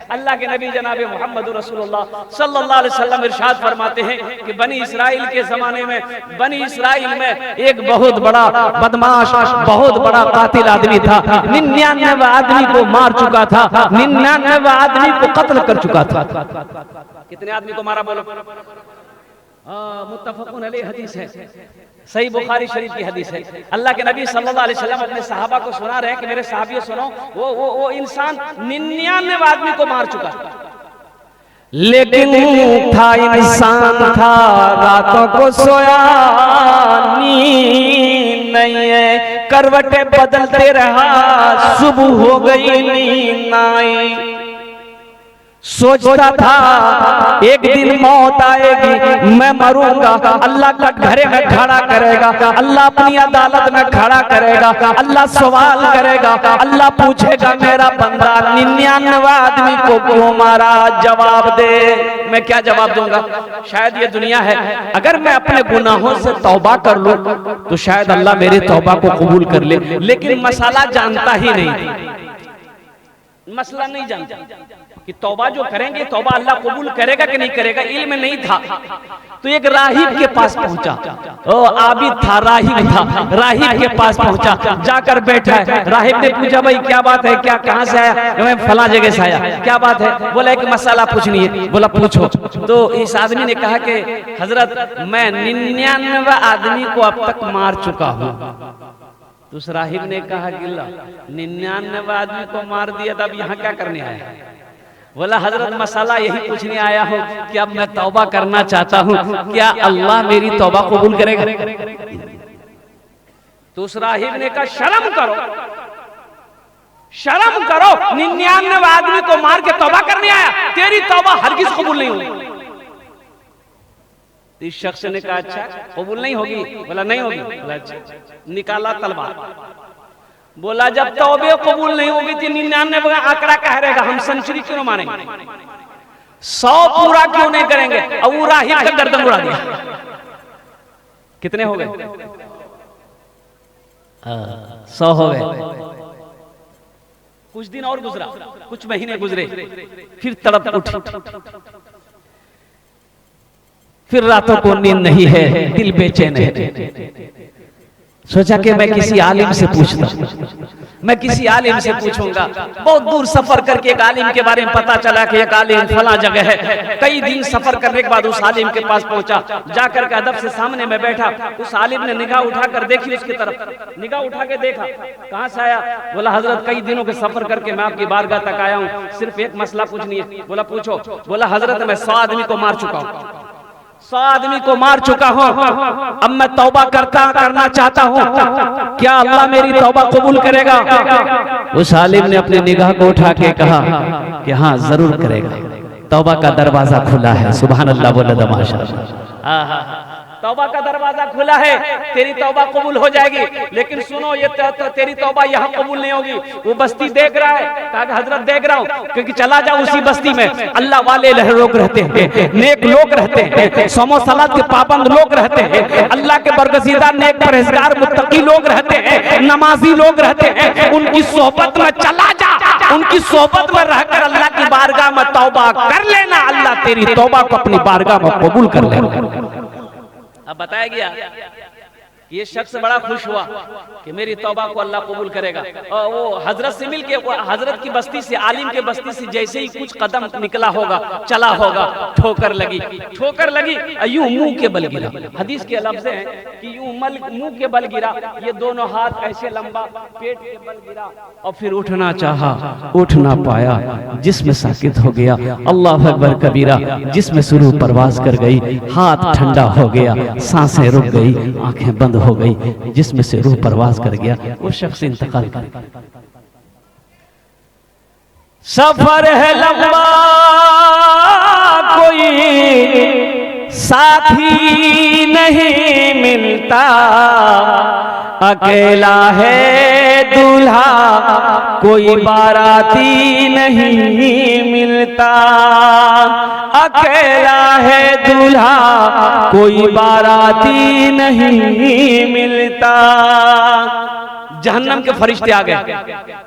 अल्लाह के नबी जनाब मोहम्मद रसूलुल्लाह सल्लल्लाहु अलैहि वसल्लम इरशाद फरमाते हैं कि बनी इसराइल के जमाने में, बनी इसराइल में एक बहुत बड़ा बदमाश, बहुत बड़ा कातिल आदमी था। 99 आदमी को मार चुका था, 99 आदमी को कत्ल कर चुका था। कितने आदमी को मारा बोलो? मुत्तफक़ुन अलैहि हदीस है, सही बुखारी शरीफ की हदीस है। अल्लाह के नबी सल्लल्लाहु अलैहि वसल्लम अपने सहाबा को सुना रहे हैं कि मेरे सहाबियों सुनो, वो इंसान 99 आदमी को मार चुका, लेकिन था इंसान था, रातों को सोया नींद नहीं है, करवटें बदलते रहा, सुबह हो गई नींद आई। सोचता था एक दिन मौत आएगी, मैं मरूंगा, अल्लाह कटघरे में खड़ा करेगा, अल्लाह अपनी अदालत में खड़ा करेगा, अल्लाह सवाल करेगा, अल्लाह पूछेगा मेरा बंदा 99 आदमी को क्यों मारा, जवाब दे। मैं क्या जवाब दूंगा? शायद ये दुनिया है, अगर मैं अपने गुनाहों से तौबा कर लूं तो शायद अल्लाह मेरी तौबा को कबूल कर ले, लेकिन मसाला जानता ही नहीं, मसला नहीं जानता कि तौबा जो करेंगे तौबा अल्लाह कबूल करेगा कि नहीं करेगा, इल्म नहीं था। तो एक राहिब के पास पहुंचा, ओ आबिद था, राहिब था, राहिब के पास पहुंचा, जाकर बैठा है। राहिब ने पूछा भाई क्या बात है, क्या कहां से आया? मैं फला जगह से आया। क्या बात है? बोला एक मसला पूछनी है। बोला पूछो। तो इस आदमी ने कहा कि हजरत मैं 99 आदमी को अब तक मार चुका हूं। तो उस राहिब ने कहा कि 99 आदमी को मार दिया, तब यहाँ क्या करने आया? बोला हजरत मसाला यही पूछने आया हूँ कि अब मैं तौबा करना चाहता हूँ, क्या अल्लाह मेरी तौबा कबूल करेगा? तो उस राहिब ने कहा शर्म करो, शर्म करो, 99 आदमी को मार के तौबा करने आया, तेरी तौबा हरगिज कबूल नहीं होगी। तो इस शख्स ने कहा अच्छा कबूल नहीं होगी? बोला नहीं होगी। बोला अच्छा। निकाला तलवार, बोला जब तौबे कबूल नहीं होगी तो 99 आंकड़ा कह रहेगा, हम सेंचुरी क्यों मारेंगे, 100 पूरा क्यों नहीं करेंगे? अब वो राहिब का गर्दन उड़ा दिया। कितने हो गए? 100 हो गए। कुछ दिन और गुजरा, कुछ महीने गुजरे, फिर तड़प उठी, फिर रातों को नींद नहीं है, दिल बेचैन है। सोचा कि मैं किसी आलिम से पूछता, मैं किसी आलिम से पूछूंगा। बहुत दूर सफर करके एक आलिम के बारे में पता चला कि एक आलिम फला जगह है। कई दिन सफर करने के बाद उस आलिम के पास पहुंचा, जाकर के अदब से सामने में बैठा। उस आलिम ने निगाह उठाकर देखी उसकी तरफ, निगाह उठा के देखा, कहां से आया? बोला हजरत कई दिनों के सफर करके मैं आपकी बारगाह तक आया हूँ, सिर्फ एक मसला पूछनी है। बोला पूछो। बोला हजरत मैं 100 आदमी को मार चुका हूँ, 100 आदमी को मार चुका हूं, अब मैं तौबा करना चाहता हूं, क्या अल्लाह मेरी तौबा कबूल करेगा? उस आलिम ने अपनी निगाह को उठा के कहा कि हाँ जरूर करेगा, तौबा का दरवाजा खुला है। सुभान अल्लाह, बोले माशाअल्लाह। तौबा का दरवाजा खुला है, तेरी तौबा कबूल हो जाएगी। लेकिन सुनो, ये तेरी तौबा यहाँ कबूल नहीं होगी। वो बस्ती देख रहा है, कहा हजरत देख रहा हूँ, क्योंकि चला जाओ उसी बस्ती में अल्लाह वाले लोग रहते हैं, नेक लोग रहते हैं, सोमो सलात के पाबंद लोग रहते हैं, अल्लाह के बरगजीदा नेक परहेजगार मुत्तकी लोग रहते हैं, नमाजी लोग रहते हैं। उनकी सोहबत में चला जा, उनकी सोहबत में रहकर अल्लाह की बारगाह में तौबा कर लेना, अल्लाह तेरी तौबा को अपनी बारगाह में कबूल कर लेना। अब बताया गया, ये शख्स बड़ा खुश हुआ कि मेरी तौबा को अल्लाह कबूल करेगा। और वो हजरत से मिल के, हजरत की बस्ती से, आलिम के बस्ती से जैसे ही कुछ कदम निकला होगा, चला होगा, ठोकर लगी, ठोकर लगी, यूं मुंह के बल गिरा। हदीस के लफ्ज़ हैं कि यूं मुंह के बल गिरा, ये दोनों हाथ ऐसे लंबा, पेट के बल गिरा, और फिर उठना चाहा, उठ ना पाया, जिस्म साकित हो गया। अल्लाह अकबर कबीरा, जिस्म शुरू परवाज कर गई, हाथ ठंडा हो गया, सांसें रुक गई, आंखें बंद हो गई, जिसमें से रूह परवाज कर गया, वो शख्स इंतकाल कर गया। सफर है लंबा, कोई साथी नहीं मिलता, अकेला है दूल्हा, कोई बाराती नहीं मिलता, अकेला है दूल्हा, कोई बाराती नहीं मिलता। जहन्नम के फरिश्ते आ गए,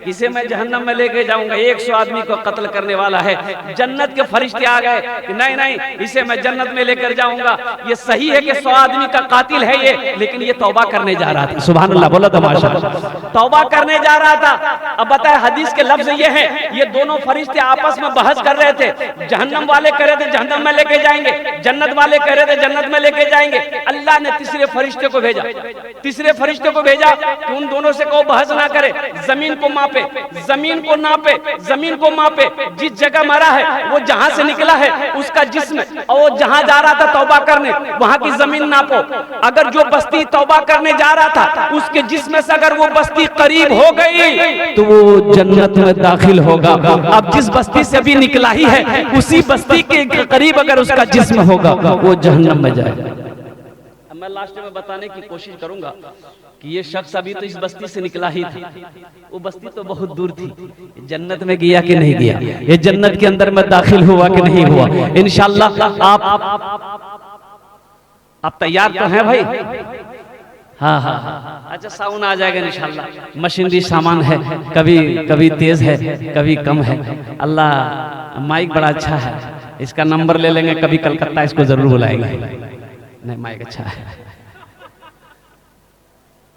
इसे मैं जहन्नम में लेके जाऊंगा, 100 आदमी को कत्ल करने वाला है। जन्नत के फरिश्ते आ गए कि नहीं नहीं, इसे मैं जन्नत में लेकर जाऊंगा। ये सही है कि 100 आदमी का कातिल है ये, लेकिन ये तौबा करने जा रहा था। सुभान अल्लाह, बोला तो माशाअल्लाह, तौबा करने जा रहा था। अब बताए हदीस के लफ्ज ये है, ये दोनों फरिश्ते आपस में बहस कर रहे थे। जहन्नम वाले कह रहे थे जहन्नम में लेके जाएंगे, जन्नत वाले कह रहे थे जन्नत में लेके जाएंगे। अल्लाह ने तीसरे फरिश्ते को भेजा, तीसरे फरिश्ते को भेजा कि उन दोनों से कहो बहस ना करे, जमीन को मापे, जमीन को नापे, जमीन को मापे, जिस जगह मरा है वो जहां से निकला है उसका जिस्म, और वो जहां जा रहा था तौबा करने वहां की जमीन नापो। अगर जो बस्ती तौबा करने जा रहा था उसके जिस्म से अगर वो बस्ती करीब हो गई तो वो जन्नत में दाखिल होगा। अब जिस बस्ती से अभी निकला ही है उसी बस्ती के करीब अगर उसका जिस्म होगा वो जहन्नम में जाएगा। मैं लास्ट में बताने की कोशिश करूंगा कि ये शख्स अभी तो इस बस्ती से निकला ही था, वो बस्ती तो बहुत दूर थी। जन्नत में गया कि नहीं गया, ये जन्नत के अंदर में दाखिल हुआ कि नहीं हुआ, इंशाअल्लाह आप तैयार तो हैं भाई? हाँ हाँ हाँ, अच्छा साउंड आ जाएगा इंशाअल्लाह। मशीनरी सामान है, कभी कभी तेज है कभी कम है। अल्लाह माइक बड़ा अच्छा है, इसका नंबर ले लेंगे, कभी कलकत्ता इसको जरूर बुलाएंगे। नहीं माइक अच्छा है,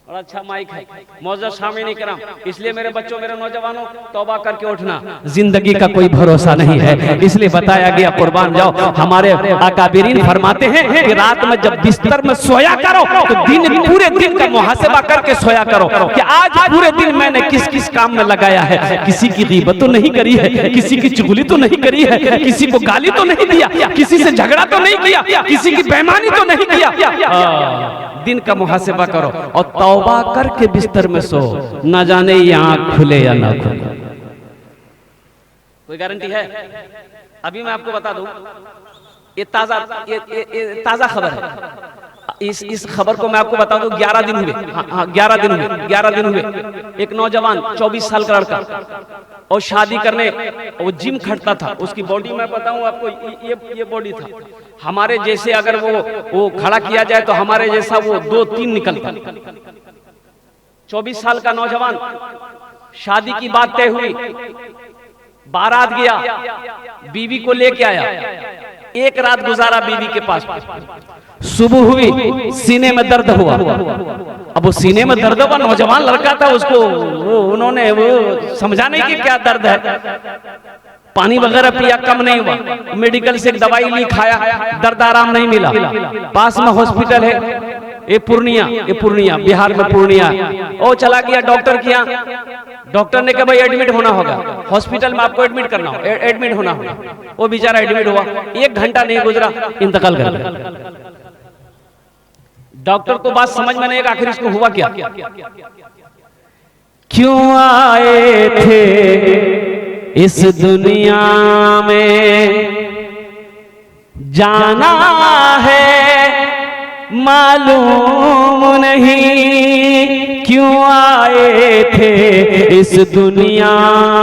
और अच्छा माइक है। मौजूद सामीन इकराम, इसलिए मेरे बच्चों मेरे नौजवानों तौबा करके उठना, जिंदगी का कोई भरोसा नहीं है, इसलिए बताया गया कुर्बान जाओ। हमारे अकाबिरीन फरमाते हैं कि रात में जब बिस्तर में सोया करो तो पूरे दिन का मुहासबा करके सोया करो कि आज पूरे दिन मैंने किस किस काम में लगाया है। किसी की गीबत तो नहीं करी है, किसी की चुगली तो नहीं करी है, किसी को गाली तो नहीं दिया, किसी से झगड़ा तो नहीं किया, किसी की बेईमानी तो नहीं किया। दिन का मुहासबा करो और तौबा करके बिस्तर में सो, ना जाने ये आंख खुले या ना खुले। कोई गारंटी है? अभी मैं आपको बता दूं, ये ताजा खबर है। इस खबर को मैं आपको बता दूं, 11 दिन हुए, हाँ 11 दिन हुए, 11 दिन हुए। एक नौजवान 24 साल का लड़का, और शादी करने वो जिम खटता था। उसकी बॉडी मैं बताऊं आपको, ये बॉडी था हमारे जैसे, अगर वो खड़ा किया जाए तो हमारे जैसा वो 2-3 निकलता। 24 साल का नौजवान, शादी की बात तय हुई, बारात गया, बीवी को लेके आया, एक रात गुजारा बीवी के पास। सुबह हुई, सीने में दर्द हुआ। अब वो सीने में दर्द हुआ, नौजवान लड़का था, उसको उन्होंने समझा नहीं कि क्या दर्द है। पानी वगैरह पिया, कम नहीं हुआ, मेडिकल से एक दवाई ली, खाया, दर्द आराम नहीं मिला। पास में हॉस्पिटल है, ये पूर्णिया बिहार में पूर्णिया। ओ चला गया डॉक्टर के यहाँ, डॉक्टर ने कहा भाई एडमिट होना होगा, हॉस्पिटल में आपको एडमिट करना हो, एडमिट होना होगा। वो बेचारा एडमिट हुआ, 1 घंटा नहीं गुजरा इंतकाल कर गया। डॉक्टर को बात समझ में नहीं, आखिर इसको हुआ क्या? क्यों आए थे इस दुनिया में, जाना है मालूम नहीं। क्यों आए थे इस दुनिया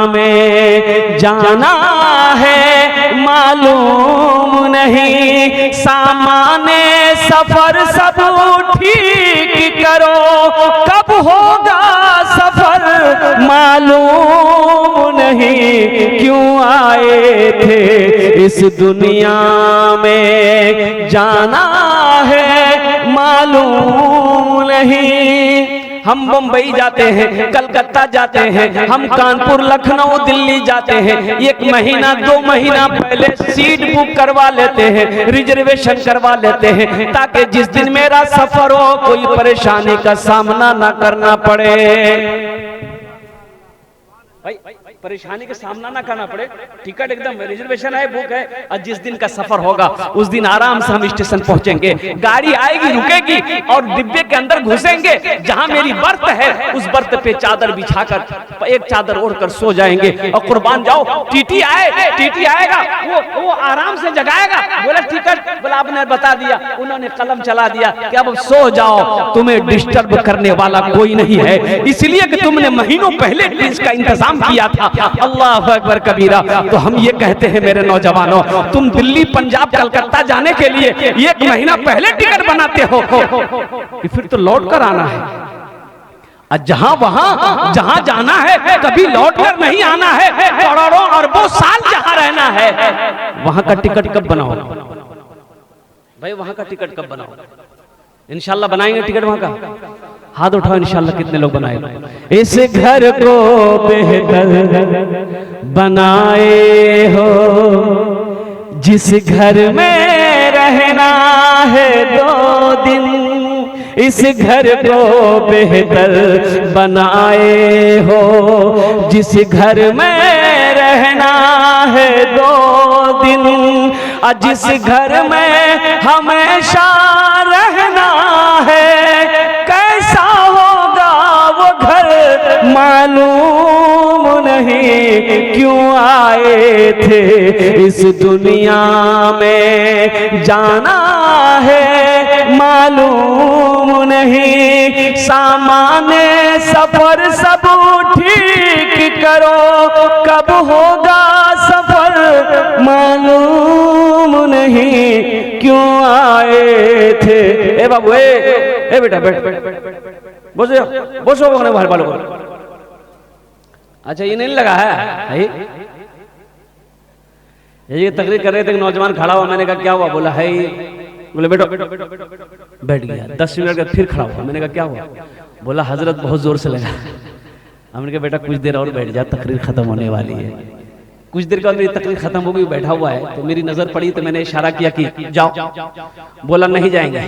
में, जाना है मालूम नहीं। सामाने सफर सब ठीक करो, कब होगा सफर मालूम नहीं। क्यों आए थे इस दुनिया में, जाना है मालूम नहीं। हम बम्बई जाते हैं, कलकत्ता जाते हैं, हम कानपुर लखनऊ दिल्ली जाते हैं, 1 महीना 2 महीना पहले सीट बुक करवा लेते हैं, रिजर्वेशन करवा लेते हैं, ताकि जिस दिन मेरा सफर हो कोई परेशानी का सामना ना करना पड़े। भाई परेशानी का सामना ना करना पड़े, टिकट एकदम रिजर्वेशन है, बुक है, और जिस दिन का सफर होगा उस दिन आराम से हम स्टेशन पहुंचेंगे। गाड़ी आएगी, रुकेगी, और डिब्बे के अंदर घुसेंगे, जहां मेरी बर्थ है उस बर्थ पे चादर बिछाकर एक चादर ओढ़कर सो जाएंगे। और कुर्बान जाओ, टीटी आएगा, वो आराम से जगाएगा, बोला टिकट, बोला आपने बता दिया, उन्होंने कलम चला दिया कि अब सो जाओ, तुम्हें डिस्टर्ब करने वाला कोई नहीं है, इसलिए कि तुमने महीनों पहले इसका इंतजाम किया था। अल्लाह अकबर कबीरा। तो हम ये कहते हैं मेरे नौजवानों, तुम दिल्ली पंजाब कलकत्ता जाने के लिए 1 महीना पहले टिकट बनाते हो, फिर तो लौट कर आना है। जहां वहां जहां जाना है कभी लौट कर नहीं आना है, करोड़ों अरबों साल जहां रहना है, वहां का टिकट कब बनाओ भाई? वहां का टिकट कब बनाओ? इंशाल्लाह बनाएंगे टिकट वहां का? हाथ उठाओ इंशाल्लाह, कितने लोग बनाए? इस घर को बेहतर बनाए हो, जिस घर में रहना है 2 दिन, इस घर को बेहतर बनाए हो, जिस घर में रहना है 2 दिन, जिस घर में हमेशा रहना है, कैसा होगा वो घर मालूम नहीं, क्यों आए थे इस दुनिया में, जाना है मालूम नहीं, सामान्य सफर सब ठीक करो, कब होगा सफर मालूम नहीं, क्यों आए थे। ए बाबू, ए बेटा बैठ, बोलो बोलो भाई बालों को। अच्छा, ये नहीं लगा है ये तकरीर कर रहे थे, नौजवान खड़ा हुआ, मैंने कहा क्या हुआ? बोला है, बोले बेटो बैठ गया। 10 मिनट का फिर खड़ा हुआ, मैंने कहा क्या हुआ? बोला हजरत बहुत जोर से लगा। हमने कहा बेटा कुछ देर और बैठ जा, तकरीर खत्म होने वाली है। कुछ देर के बाद मेरी तकरीर खत्म हो गई, बैठा हुआ है, तो मेरी नजर पड़ी तो मैंने इशारा किया कि जाओ। बोला नहीं जाएंगे।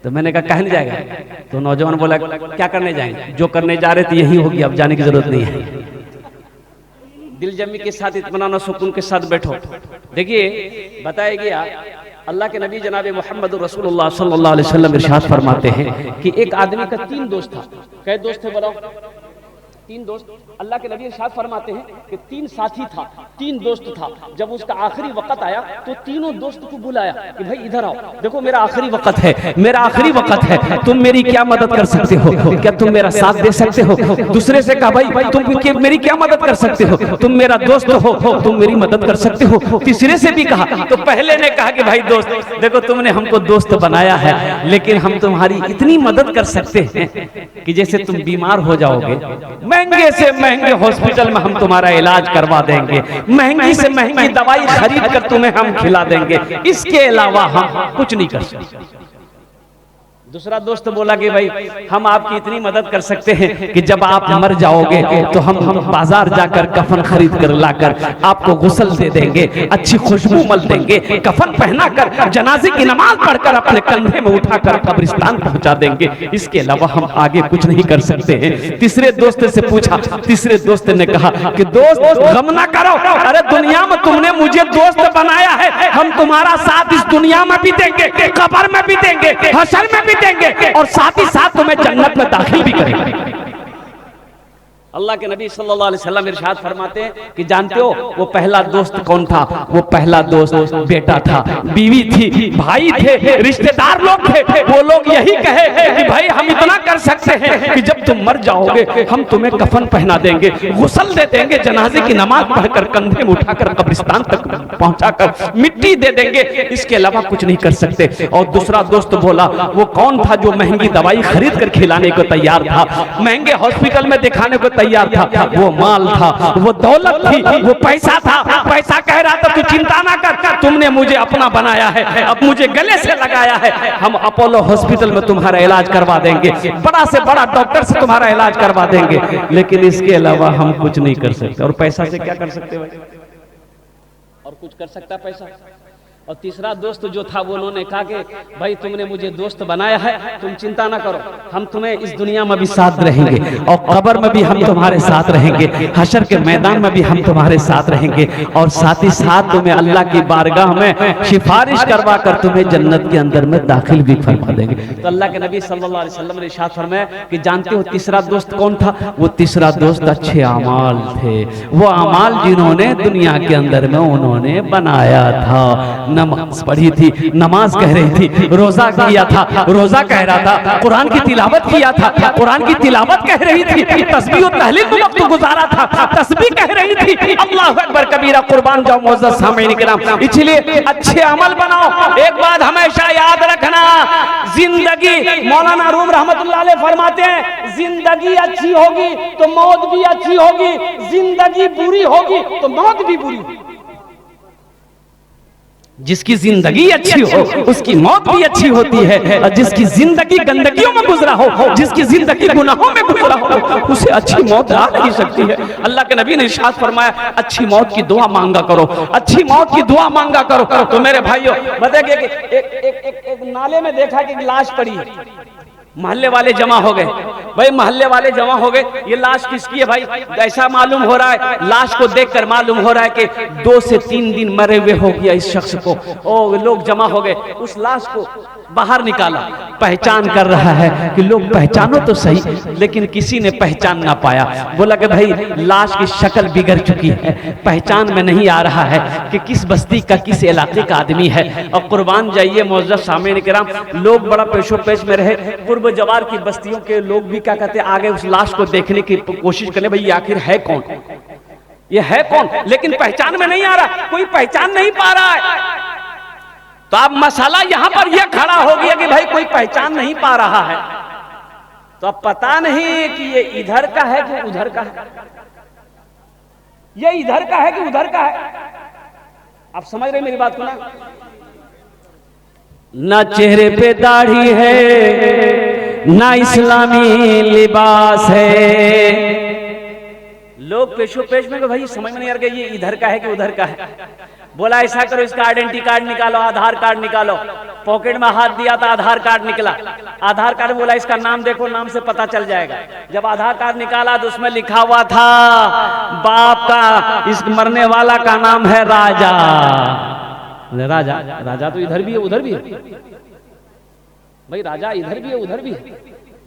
तो मैंने कहा कहीं नहीं जाएगा? तो नौजवान बोला क्या करने जाएंगे? जो करने जा रहे थे यही होगी, अब जाने की जरूरत नहीं है। दिल जमी के साथ, इत्मीनान और सुकून के साथ बैठो। देखिए बताया गया, अल्लाह के नबी जनाब मोहम्मद रसूलुल्लाह सल्लल्लाहु अलैहि वसल्लम इरशाद फरमाते हैं कि एक आदमी का 3 दोस्त था। कै दोस्त थे बताओ? 3 दोस्त। अल्लाह के नबी इरशाद फरमाते हैं कि 3 साथी था, 3 दोस्त था। जब उसका आखिरी वक्त आया तो तीनों दोस्त को बुलाया कि भाई इधर आओ, देखो मेरा आखिरी वक्त है, मेरा आखिरी वक्त है, तुम मेरी क्या मदद कर सकते हो? क्या तुम मेरा साथ दे सकते हो? दूसरे से कहा भाई तुम मेरी क्या मदद कर सकते हो? तुम मेरा दोस्त हो, तुम मेरी मदद कर सकते हो। तीसरे से भी कहा, तो पहले ने कहा कि भाई दोस्त देखो, तुमने हमको दोस्त बनाया है, लेकिन हम तुम्हारी इतनी मदद कर सकते हैं कि जैसे तुम बीमार हो जाओगे, महंगे से महंगे हॉस्पिटल में हम तुम्हारा इलाज करवा देंगे, महंगी से महंगी दवाई खरीद कर तुम्हें हम खिला देंगे, इसके अलावा हम कुछ नहीं कर सकते। दूसरा दोस्त बोला कि भाई हम आपकी इतनी मदद कर सकते हैं कि जब आप मर जाओगे तो हम बाजार जाकर कफन खरीद कर लाकर आपको गुस्ल दे देंगे, अच्छी खुशबू मल देंगे, कफन पहना कर जनाजे की नमाज पढ़कर अपने कंधे में उठाकर कब्रिस्तान पहुंचा देंगे, इसके अलावा हम आगे कुछ नहीं कर सकते हैं। तीसरे दोस्त से पूछा, तीसरे दोस्त ने कहा कि दोस्त गम ना करो, अरे दुनिया में तुमने मुझे दोस्त बनाया है, हम तुम्हारा साथ इस दुनिया में भी देंगे, कब्र में भी देंगे, हशर में भी देंगे, और साथ ही साथ तुम्हें जन्नत में दाखिल भी करेंगे। अल्लाह के नबी सल्लल्लाहु अलैहि वसल्लम इरशाद फरमाते हैं कि जानते हो वो पहला दोस्त कौन था? वो पहला दोस्त बेटा था, बीवी थी, भाई थे, रिश्तेदार लोग थे। वो लोग यही कहे कि भाई हम इतना कर सकते हैं कि जब तुम मर जाओगे हम तुम्हें कफन पहना देंगे, गुस्ल दे देंगे, जनाजे की नमाज पढ़कर कंधे में उठाकर कब्रिस्तान तक पहुंचाकर मिट्टी दे देंगे, इसके अलावा कुछ नहीं कर सकते। और दूसरा दोस्त बोला वो कौन था? जो महंगी दवाई खरीद कर खिलाने को तैयार था, महंगे हॉस्पिटल में दिखाने को तैयार था, वो माल था, वो दौलत थी, वो पैसा था। पैसा कह रहा था तू चिंता ना कर, तुमने मुझे अपना बनाया है, अब मुझे गले से लगाया है, हम अपोलो हॉस्पिटल में तुम्हारा इलाज करवा देंगे, बड़ा से बड़ा डॉक्टर से तुम्हारा इलाज करवा देंगे, लेकिन इसके अलावा हम कुछ नहीं कर सकते। और पैसा से क्या कर सकते भाई? और कुछ कर सकता पैसा? और तीसरा दोस्त जो था वो उन्होंने कहा कि भाई तुमने मुझे दोस्त बनाया है, तुम चिंता ना करो, हम तुम्हें इस दुनिया में भी साथ रहेंगे, और कब्र में भी हम तुम्हारे साथ रहेंगे, हशर के मैदान में भी हम तुम्हारे साथ रहेंगे, और साथ ही साथ तुम्हें अल्लाह की बारगाह में सिफारिश करवा कर तुम्हें जन्नत के अंदर में दाखिल भी फरमा देंगे। तो अल्लाह के नबी सल्लल्लाहु अलैहि वसल्लम ने इरशाद फरमाया कि जानते हो तीसरा दोस्त कौन था? वो तीसरा दोस्त अच्छे अमाल थे, वो अमाल जिन्होंने दुनिया के अंदर में उन्होंने बनाया था। नमाज पढ़ी थी, नमाज कह रही थी, रोजा किया था, रोजा कह रहा था, कुरान की तिलावत किया था, कुरान की तिलावत कह रही थी, तस्बीह और तहलील में वक्त गुजारा था, तस्बीह कह रही थी, अल्लाह अकबर कबीरा, कुर्बान जाओ मुअज़्ज़ज़ सामीन किराम। इसलिए अच्छे अमल बनाओ। एक बात हमेशा याद रखना, जिंदगी, मौलाना रूम रहमतुल्लाह अलैह फरमाते हैं, जिंदगी अच्छी होगी तो मौत भी अच्छी होगी, जिंदगी बुरी होगी तो मौत भी बुरी होगी। जिसकी जिंदगी अच्छी हो उसकी मौत भी अच्छी होती है, और जिसकी जिंदगी गंदगियों में गुजरा हो, जिसकी जिंदगी गुनाहों में गुजरा हो, उसे अच्छी मौत आ नहीं सकती है। अल्लाह के नबी ने इरशाद फरमाया, अच्छी मौत की दुआ मांगा करो, अच्छी मौत की दुआ मांगा करो। तो मेरे भाइयों बताइए कि एक नाले में देखा कि लाश पड़ी है, मोहल्ले वाले जमा हो गए। भाई मोहल्ले वाले जमा हो गए, ये लाश किसकी है भाई? ऐसा मालूम हो रहा है, लाश को देखकर मालूम हो रहा है कि 2 से 3 दिन मरे हुए हो गया इस शख्स को। ओ लोग जमा हो गए, उस लाश को बाहर निकाला, पहचान कर रहा है कि लोग पहचानो तो सही, लेकिन किसी ने पहचान ना पाया। बोला कि भाई लाश की शक्ल बिगड़ चुकी है, पहचान में नहीं आ रहा है कि किस बस्ती का, किस इलाके का आदमी है। और कुर्बान जाइए मुअज़्ज़ज़ सामीन किराम, लोग बड़ा पेशो पेश में रहे, पूर्व जवार की बस्तियों के लोग भी क्या कहते हैं, आगे उस लाश को देखने की कोशिश करें, भाई आखिर है कौन, ये है कौन, लेकिन पहचान में नहीं आ रहा, कोई पहचान नहीं पा रहा है। तो अब मसला यहां पर यह खड़ा हो गया कि भाई कोई पहचान नहीं पा रहा है, तो अब पता नहीं कि ये इधर का है कि उधर का है, ये इधर का है कि उधर का है। आप समझ रहे मेरी बात को ना? ना चेहरे पे दाढ़ी है, ना इस्लामी लिबास है। लोग पेशो पेश में भाई समझ में नहीं आ रहा ये इधर का है कि उधर का है। बोला ऐसा करो, इसका आइडेंटिटी कार्ड निकालो, आधार कार्ड निकालो। पॉकेट में हाथ दिया था, आधार कार्ड निकला। आधार कार्ड बोला इसका नाम देखो, नाम से पता चल जाएगा। जब आधार कार्ड निकाला तो उसमें लिखा हुआ था बाप का, इस मरने वाला का नाम है राजा। राजा, राजा तो इधर भी है उधर भी है भाई, राजा इधर भी है उधर भी है।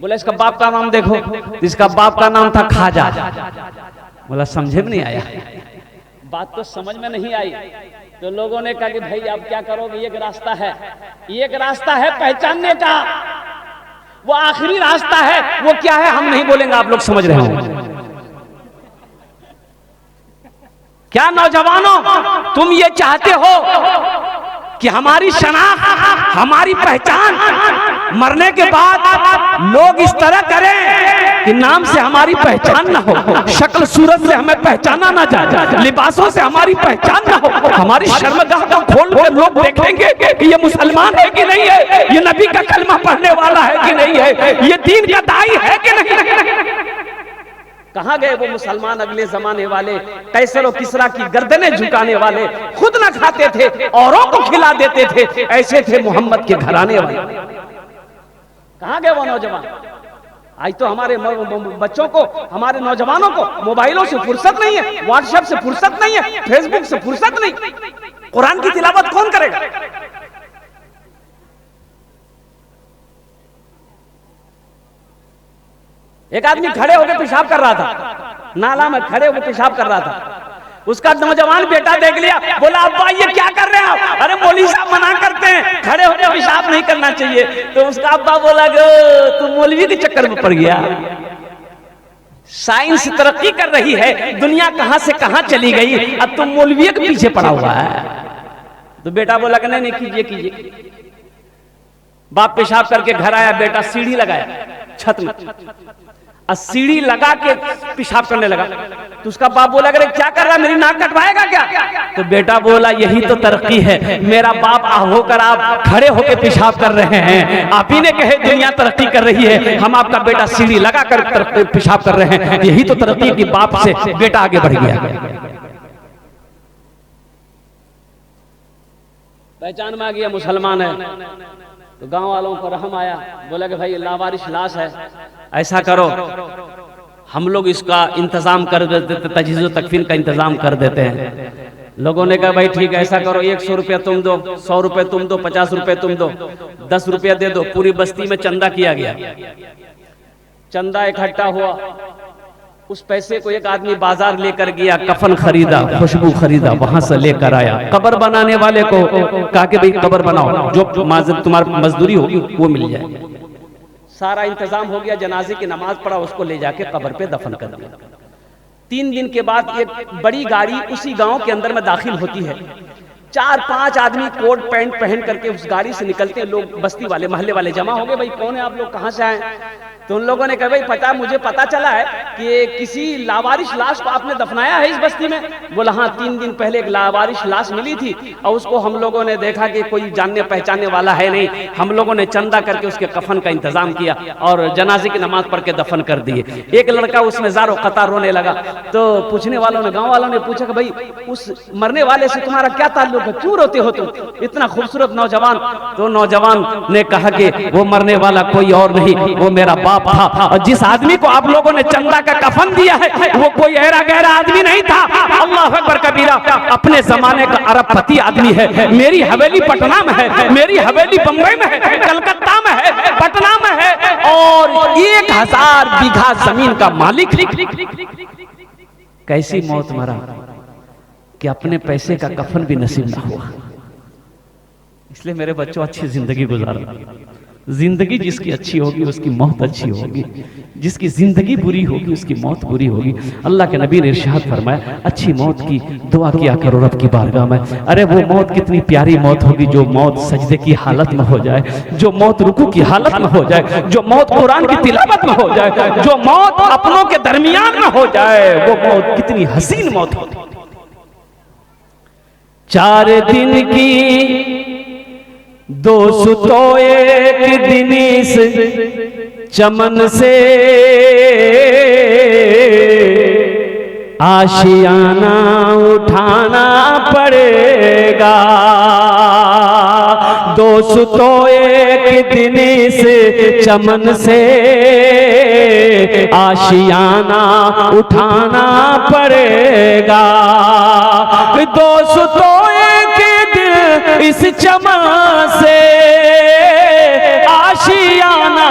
बोला इसका बाप का नाम देखो, इसका बाप का नाम था खाजा। बोला समझे में नहीं आया, बात तो समझ में नहीं आई। तो लोगों ने कहा कि भाई आप क्या करोगे, एक रास्ता है, एक रास्ता है पहचानने का, वो आखिरी रास्ता है। वो क्या है हम नहीं बोलेंगे, आप लोग समझ रहे हो। क्या नौजवानों, तुम ये चाहते हो कि हमारी शनाख्त, हमारी पहचान मरने के बाद लोग इस तरह करें कि नाम से हमारी पहचान ना हो, शक्ल सूरत से हमें पहचाना ना जाए, लिबासों से हमारी पहचान ना हो, हमारी शर्मगाह को खोल कर लोग देखेंगे कि ये मुसलमान है कि नहीं है, ये नबी का कलमा पढ़ने वाला है कि नहीं है, ये दीन का दाई है कि नहीं। कहां गए वो मुसलमान अगले जमाने वाले, कैसर और किसरा की गर्दनें झुकाने वाले, खुद ना खाते थे औरों को खिला देते थे, ऐसे थे मोहम्मद के घराने वाले। कहां गए वो नौजवान? आज तो हमारे बच्चों को, हमारे नौजवानों को मोबाइलों से फुर्सत नहीं है, व्हाट्सएप से फुर्सत नहीं है, फेसबुक से फुर्सत नहीं। कुरान की तिलावत कौन करेगा? एक आदमी खड़े होकर पेशाब कर रहा था, नाला में खड़े होकर पेशाब कर रहा था। उसका नौजवान बेटा देख लिया, बोला अब्बा ये क्या कर रहे हैं आप? अरे मौलवी साहब मना करते हैं खड़े होकर पेशाब नहीं करना चाहिए। तो उसका अब्बा बोला तू मौलवी के चक्कर में पड़ गया। साइंस तरक्की कर रही है, दुनिया कहां से कहां चली गई, अब तुम मौलवी के पीछे पड़ा हुआ है। तो बेटा बोला कि नहीं कीजिए कीजिए। बाप पेशाब करके घर आया, बेटा सीढ़ी लगाया छत में, सीढ़ी लगा के पेशाब करने लगा। तो उसका बाप बोला अरे क्या कर रहा है, मेरी नाक कटवाएगा क्या? तो बेटा बोला यही तो तरक्की है, मेरा बाप होकर आप खड़े होकर पेशाब कर रहे हैं, आप ही ने कहे दुनिया तरक्की कर रही है, हम आपका बेटा सीढ़ी लगा कर पेशाब कर रहे हैं, यही तो तरक्की की बाप से बेटा आगे बढ़ गया। पहचान में आ गया मुसलमान है। तो गांव वालों को रहम आया, बोला कि भाई लावारिश लाश है, ऐसा करो हम लोग इसका इंतजाम कर देते, तजहीज़ तकफीन का इंतजाम कर देते हैं। लोगों ने कहा भाई ठीक है ऐसा करो, 100 रुपया तुम दो, 100 रुपये तुम दो, 50 रुपये तुम दो, 10 रुपया दे दो। पूरी बस्ती में चंदा किया गया, चंदा इकट्ठा हुआ। उस पैसे को एक आदमी बाजार लेकर गया, कफन खरीदा, खुशबू खरीदा, वहां से लेकर आया। कब्र बनाने वाले को कहा कि भाई कब्र बनाओ, जो तुम्हारी मजदूरी होगी वो मिल जाए। सारा इंतजाम हो गया, जनाजे की नमाज पढ़ा, उसको ले जाके कब्र पे दफन कर दिया। 3 दिन के बाद एक बड़ी गाड़ी उसी गांव के अंदर में दाखिल होती है। 4-5 आदमी कोट पैंट पहन करके उस गाड़ी से निकलते। लोग बस्ती वाले, मोहल्ले वाले जमा हो गए, भाई कौन है आप लोग, कहाँ से आए? तो उन लोगों ने कहा भाई मुझे पता चला है कि किसी लावारिश लाश को आपने दफनाया है इस बस्ती में। बोला हाँ, 3 दिन पहले एक लावारिश लाश मिली थी और उसको हम लोगों ने देखा कि कोई जानने पहचानने वाला है नहीं, हम लोगों ने चंदा करके उसके कफन का इंतजाम किया और जनाजे की नमाज पढ़ के दफन कर दिए। एक लड़का उसमें ज़ारो कतार रोने लगा। तो पूछने वालों ने, गाँव वालों ने पूछा कि भाई उस मरने वाले से तुम्हारा क्या ताल्लुक है, क्यों रोते हो तुम, इतना खूबसूरत नौजवान? तो नौजवान ने कहा कि वो मरने वाला कोई और नहीं, वो मेरा बाप था, और जिस आदमी को आप लोगों ने चंदा का कफन दिया है वो कोई ऐरा गहरा आदमी नहीं था। अल्लाह अकबर कबीरा, अपने जमाने का अरबपति आदमी है। मेरी हवेली पटना में है, मेरी हवेली बम्बई में है, कलकत्ता में है, पटना में है, और 1000 बीघा जमीन का मालिक। कैसी मौत मरा कि अपने पैसे का कफन भी नसीब ना हुआ। इसलिए मेरे बच्चों, अच्छी जिंदगी गुजारो। जिंदगी जिसकी अच्छी होगी उसकी मौत अच्छी होगी, जिसकी जिंदगी बुरी होगी उसकी मौत बुरी होगी। अल्लाह के नबी ने इरशाद फरमाया, अच्छी मौत की दुआ किया करो रब की बारगाह में। अरे वो मौत कितनी प्यारी मौत होगी, जो मौत सजदे की हालत में हो जाए, जो मौत रुकू की हालत में हो जाए, जो मौत कुरान की तिलावत में हो जाए, जो मौत अपनों के दरमियान में हो जाए, वो मौत कितनी हसीन मौत होगी। 4 दिन की दोस्तों एक दिन इस चमन से आशियाना उठाना पड़ेगा। दोस्तों एक दिन इस चमन से आशियाना उठाना पड़ेगा। दोस्तों एक दिन इस चमन से आशियाना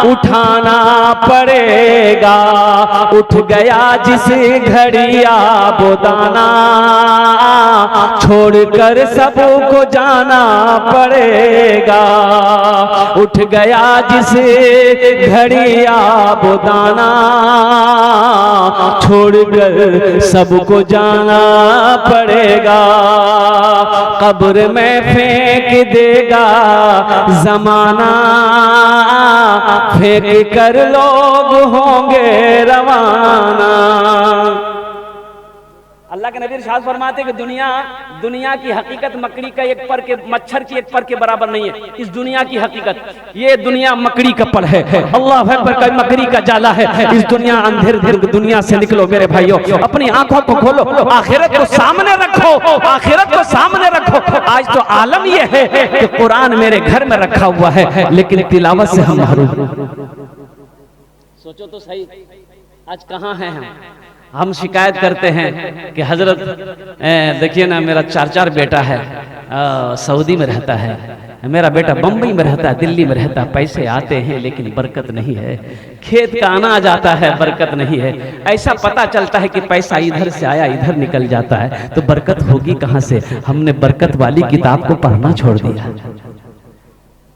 उठाना पड़ेगा। उठ गया जिस घड़िया बोदाना, छोड़कर सबको जाना पड़ेगा। उठ गया जिस घड़िया बोदाना, छोड़कर सबको जाना पड़ेगा। कब्र में फेंक देगा जमाना, फेंक कर लोग होंगे रवाना। अल्लाह के नबी इरशाद फरमाते कि दुनिया की हकीकत मकड़ी का एक पर के, मच्छर की एक पर के बराबर नहीं है। इस दुनिया की हकीकत, ये दुनिया मकड़ी का पर है। अल्लाह अकबर का मकड़ी का जाला है। इस दुनिया अंधेर दुनिया से निकलो मेरे भाइयों, अपनी आंखों को खोलो, आखिरत को सामने रखो, आखिरत को सामने रखो। आज तो आलम यह है कि कुरान मेरे घर में रखा हुआ है, लेकिन तिलावत से हम महरूम। सोचो तो सही, आज कहाँ हैं हम शिकायत करते हैं कि हजरत देखिए ना, मेरा 4 बेटा है, सऊदी में रहता है, मेरा बेटा बम्बई में रहता है, दिल्ली में रहता है, पैसे आते हैं लेकिन बरकत नहीं है, खेत का अनाज आता है बरकत नहीं है। ऐसा पता चलता है कि पैसा इधर से आया इधर निकल जाता है, तो बरकत होगी कहाँ से? हमने बरकत वाली किताब को पढ़ना छोड़ दिया,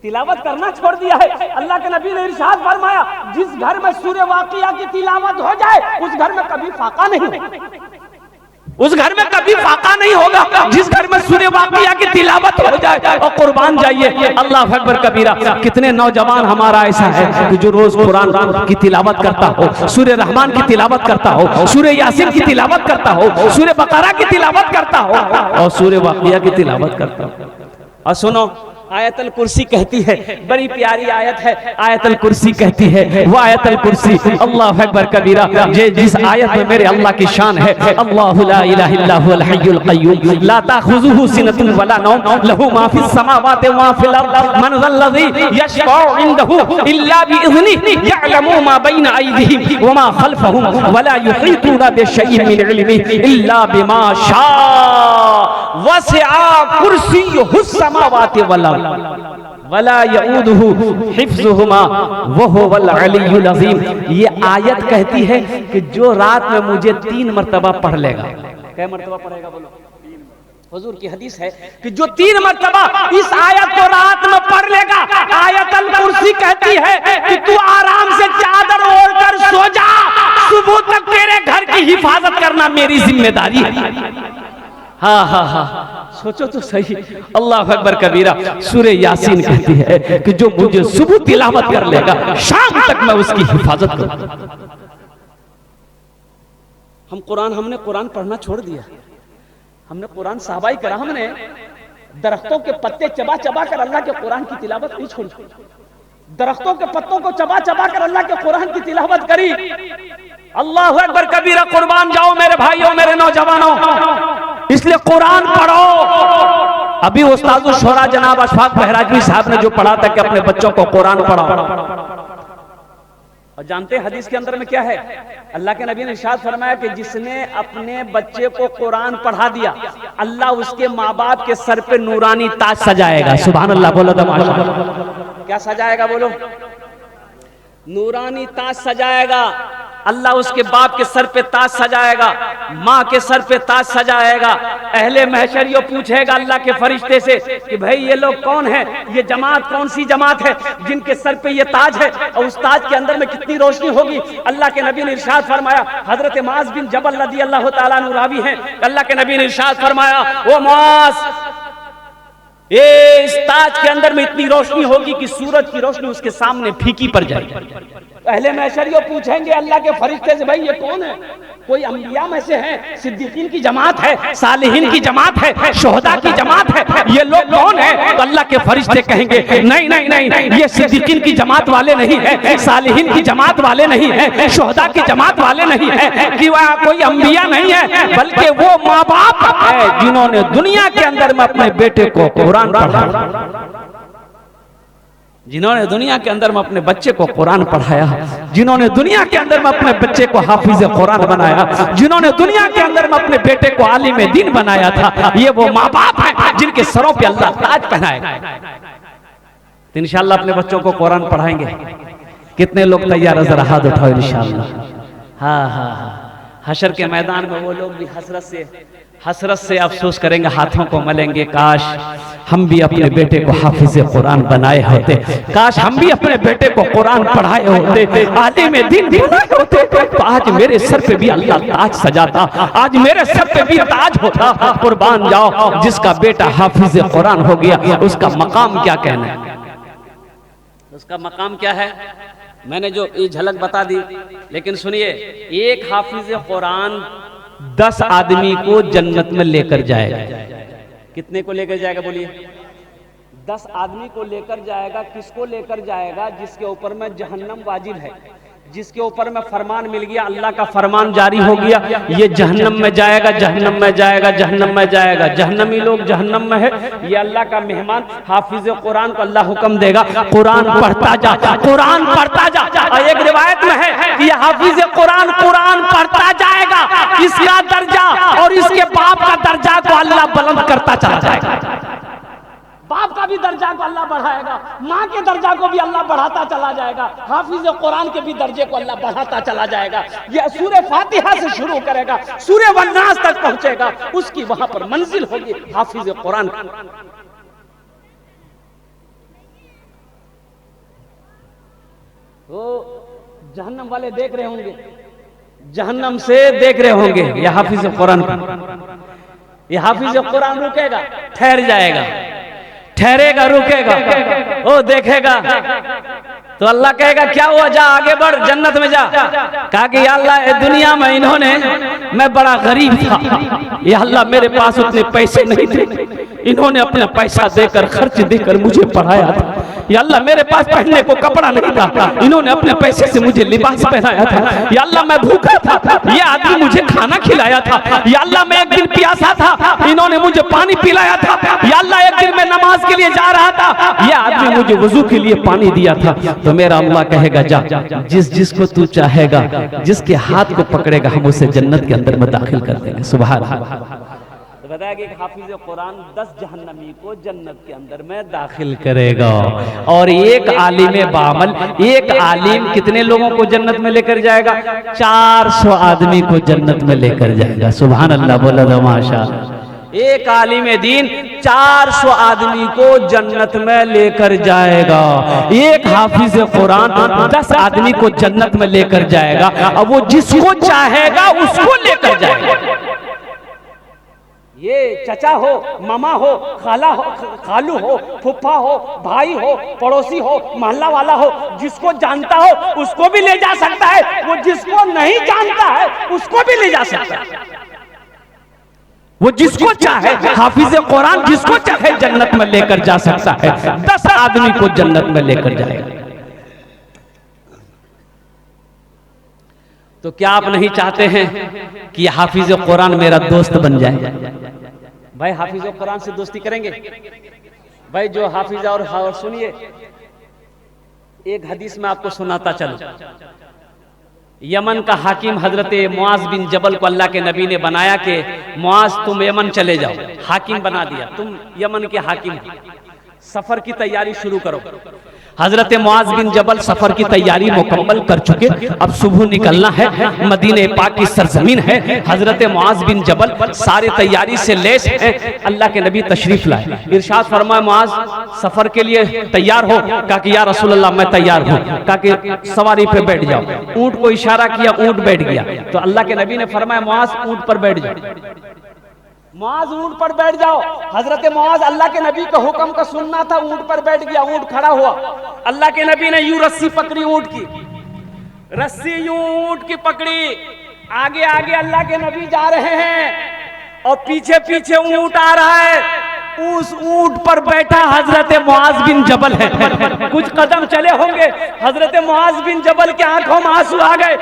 तिलावत करना छोड़ दिया है। अल्लाह के नबी ने इरशाद फरमाया, जिस घर में सूरह वाक़िया की तिलावत हो जाए उस घर में कभी फाका नहीं, उस घर में कभी फाका नहीं होगा। जिस घर में सूरह वाक़िया की तिलावत हो जाए, और कुर्बान जाइए, अल्लाह अकबर कबीरा। कितने नौजवान हमारा ऐसा है कि जो रोज कुरान की तिलावत करता हो, सूरह रहमान की तिलावत करता हो, सूरह यासीन की तिलावत करता हो, सूरह बकरा की तिलावत करता हो, और सूरह वाक़िया की तिलावत करता हो। और सुनो, आयतल कुर्सी कहती है, बड़ी प्यारी आयत है, आयतल कुर्सी कहती है, वो आयतल कुर्सी अल्लाह अकबर कबीरा, जिस आयत में मेरे अल्लाह की शान है, अल्लाहु ला इलाहा इल्ला हुवल हय्युल क़य्यूम ला ताख़ुज़ुहु सिनतुन वला नौम लहू मा फ़िस समावाति व मा फ़िल अर्द मन ज़ल्लज़ी यशफ़अु इंदहु इल्ला बिइज़निहि यअलमु मा बैन अयदीहिम व मा ख़ल्फ़हुम वला युहीतूना बिशैइन मिन इल्मिहि इल्ला बिमा शाअ वसिअ कुर्सियुहुस समावाति वल अर्द वला यऊदुहु हिफ्ज़ुहुमा वहुवल अलियुल अज़ीम। ये आयत कहती है कि जो रात में मुझे 3 मरतबा पढ़ लेगा, कै मरतबा पढ़ेगा बोलो? हुजूर की हदीस है कि जो 3 मरतबा इस आयत को रात में पढ़ लेगा, आयतल कुर्सी कहती है कि तू आराम से चादर ओढ़कर सो जा, सुबह तक तेरे घर की हिफाजत करना मेरी जिम्मेदारी है। हाँ हाँ हाँ, सोचो तो सही। अल्लाह अकबर कबीरा। सूरे यासीन कहती है कि जो मुझे सुबह तिलावत कर लेगा, शाम तक मैं उसकी हिफाजत करूंगा। हमने कुरान पढ़ना छोड़ दिया। हमने कुरान साहबाई करा, हमने दरख्तों के पत्ते चबा चबा कर अल्लाह के कुरान की तिलावत नहीं छोड़ी। दरख्तों के पत्तों को चबा चबा कर अल्लाह के कुरान की तिलावत करी। अल्लाह अकबर कबीरा। कुर्बान जाओ मेरे भाइयों, मेरे नौजवानों, इसलिए कुरान पढ़ो। अभी उस्ताद शोरा जनाब अशफाक बहराजवी साहब ने जो पढ़ा था कि अपने बच्चों को कुरान पढ़ाओ, और जानते हैं हदीस के अंदर में क्या है? अल्लाह के नबी ने इरशाद फरमाया कि जिसने अपने बच्चे को कुरान पढ़ा दिया, अल्लाह उसके माँ बाप के सर पे नूरानी ताज सजाएगा। सुभान अल्लाह बोलो तो माशाअल्लाह। क्या सजाएगा बोलो? नूरानी ताज सजाएगा। अल्लाह उसके बाप के सर पे ताज सजाएगा, माँ के सर पे ताज सजाएगा। अहले महशर ये पूछेगा अल्लाह के फरिश्ते से कि भाई ये लोग कौन है, ये जमात कौन सी जमात है जिनके सर पे ये ताज है, और उस ताज के अंदर में कितनी रोशनी होगी? अल्लाह के नबी ने इरशाद फरमाया, हजरत मास बिन जबल रज़ी अल्लाह ताला अन्हु रावी हैं, अल्लाह के नबी ने इरशाद फरमाया, ओ मास, ये इस ताज के अंदर में इतनी रोशनी होगी कि सूरज की रोशनी उसके सामने फीकी पड़ जाएगी। पहले महशरियों पूछेंगे अल्लाह के फरिश्ते से, भाई ये कौन है? कोई अंबिया में से है, सिद्दीकीन की जमात है, सालिहीन की जमात है, शोहदा की जमात है, ये लोग कौन है? तो अल्लाह के फरिश्ते कहेंगे नहीं नहीं नहीं, ये सिद्दीकीन की जमात वाले नहीं है, सालिहीन की जमात वाले नहीं है, शोहदा की जमात वाले नहीं है, कि वह कोई अंबिया नहीं है, बल्कि वो माँ बाप है जिन्होंने दुनिया के अंदर में अपने बेटे को कुरान पढ़ाया, जिन्होंने दुनिया के अंदर में अपने बच्चे को कुरान पढ़ाया, जिन्होंने दुनिया के अंदर में अपने बच्चे को हाफिज कुरान बनाया, जिन्होंने दुनिया के अंदर में अपने बेटे को आलिम दीन बनाया था, ये वो माँ बाप हैं जिनके सरों पे अल्लाह ताज पहनाएगा। तो इंशाअल्लाह अपने बच्चों को कुरान पढ़ाएंगे। कितने लोग तैयार है? जरा हाथ उठाओ इंशाअल्लाह। हाँ हाँ हाँ, हशर के मैदान में वो लोग भी हसरत से अफसोस करेंगे, हाथों को मलेंगे, काश हम भी अपने बेटे को हाफिज कुरान बनाए होते, काश हम भी अपने बेटे को कुरान पढ़ाए होते, आलिम दीन बनाए होते, तो आज मेरे सर पे भी अल्लाह ताज सजाता, आज मेरे सर पे भी ताज होता। कुर्बान जाओ, जिसका बेटा हाफिज कुरान हो गया उसका मकाम क्या कहना है? उसका मकाम क्या है? मैंने जो ये झलक बता दी, लेकिन सुनिए, एक हाफिज कुरान 10 आदमी को जन्नत में लेकर जाएगा। कितने को लेकर जाएगा बोलिए? 10 आदमी को लेकर जाएगा। किसको लेकर जाएगा? जिसके ऊपर में जहन्नम वाजिब है, जिसके ऊपर में फरमान मिल गया, अल्लाह का फरमान जारी हो गया, ये जहन्नम में जाएगा, जहन्नम में जाएगा, जहन्नम में जाएगा। जहन्नमी लोग जहन्नम में है, ये अल्लाह का मेहमान हाफिज कुरान को अल्लाह हुक्म देगा, कुरान पढ़ता जा, कुरान पढ़ता जा। और एक रिवायत में है कि ये हाफिज कुरान कुरान पढ़ता जाएगा, इसका दर्जा और इसके बाप का दर्जा को अल्लाह बुलंद करता चला जाएगा। बाप का भी दर्जा को अल्लाह बढ़ाएगा, माँ के दर्जा को भी अल्लाह बढ़ाता चला जाएगा, हाफिज कुरान के भी दर्जे को अल्लाह बढ़ाता चला जाएगा। ये सूरे फातिहा से शुरू करेगा, सूरे वन्नास तक पहुंचेगा, उसकी वहां पर मंजिल होगी हाफिज कुरान। तो जहन्नम वाले देख रहे होंगे, जहन्नम से देख रहे होंगे ये हाफिज कुरान, ये हाफिज कुरान रुकेगा, ठहर जाएगा, ठहरेगा, रुकेगा, ओ देखेगा, तो अल्लाह कहेगा क्या हुआ, जा आगे बढ़, जन्नत में जा। कहा कि या अल्लाह दुनिया में इन्होंने, मैं बड़ा गरीब था, या अल्लाह मेरे पास उतने पैसे नहीं थे, इन्होंने अपना पैसा देकर खर्च देकर मुझे पढ़ाया था, या अल्लाह मेरे पास पहनने को कपड़ा नहीं था, इन्होंने अपने पैसे से मुझे लिबास पहनाया था, या अल्लाह मैं भूखा था, ये आदमी मुझे खाना खिलाया था, या अल्लाह मैं एक दिन प्यासा था, इन्होंने मुझे पानी पिलाया था, या अल्लाह एक दिन मैं नमाज के लिए जा रहा था, ये आदमी मुझे वुजू के लिए पानी दिया था। तो मेरा अल्लाह कहेगा जा, जिसको तू चाहेगा, जिसके हाथ को पकड़ेगा हम उसे जन्नत के अंदर में दाखिल कर देंगे। सुभान अल्लाह। बताया कि हाफिज कुरान 10 जहन्नमी को जन्नत के अंदर में दाखिल करेगा, और एक आलिम बामल, एक आलिम कितने लोगों को जन्नत में लेकर जाएगा? 400 आदमी को जन्नत में लेकर जाएगा। सुभान अल्लाह, बोला दो माशाअल्लाह। एक आलिम दीन 400 आदमी को जन्नत में लेकर जाएगा। एक हाफिज कुरान 10 आदमी को जन्नत में लेकर जाएगा, और वो जिसको चाहेगा उसको लेकर जाएगा। ये चचा हो, मामा हो, खाला हो, खालू हो, फुफ्फा हो, भाई हो, पड़ोसी हो, मोहल्ला वाला हो, जिसको जानता हो उसको भी ले जा सकता है, वो जिसको नहीं जानता है उसको भी ले जा सकता है। वो जिसको चाहे, हाफिज कुरान जिसको चाहे जन्नत में लेकर जा सकता है। 10 आदमी को जन्नत में लेकर जाएगा। तो क्या आप नहीं चाहते हैं कि हाफिज कुरान मेरा दोस्त बन जाए? भाई हाफिज कुरान से दोस्ती करेंगे भाई, जो हाफिज। और सुनिए, एक हदीस में आपको सुनाता चलो। यमन का हाकिम हजरत मुआज बिन जबल को अल्लाह के नबी ने बनाया कि मुआज तुम यमन चले जाओ, हाकिम बना दिया, तुम यमन के हाकिम, सफर की तैयारी शुरू करो। हजरत मुआज बिन जबल सफर की तैयारी मुकम्मल कर चुके, अब सुबह निकलना है, मदीने पाक की सरजमीन है। हजरत मुआज बिन जबल सारे तैयारी से लेस हैं। अल्लाह के नबी तशरीफ लाए, इरशाद फरमाया मुआज सफर के लिए तैयार हो? कहा कि या रसूल अल्लाह मैं तैयार हूँ। कहा कि सवारी पे बैठ जाओ। ऊंट को इशारा किया, ऊंट बैठ गया। तो अल्लाह के नबी ने फरमाया मुआज ऊंट पर बैठ जाओ, मुआज ऊंट पर बैठ जाओ। हजरत मुआज अल्लाह के नबी का हुक्म का सुनना था, ऊंट पर बैठ गया। ऊंट खड़ा हुआ, अल्लाह के नबी ने यूं रस्सी पकड़ी ऊंट की, रस्सी यूं ऊंट की पकड़ी। आगे आगे अल्लाह के नबी जा रहे हैं और पीछे पीछे ऊंट आ रहा है। उस ऊंट पर बैठा हजरत मुआज बिन जबल है। कुछ कदम चले होंगे, हजरत मुआज बिन जबल के आंखों में आंसू आ गए,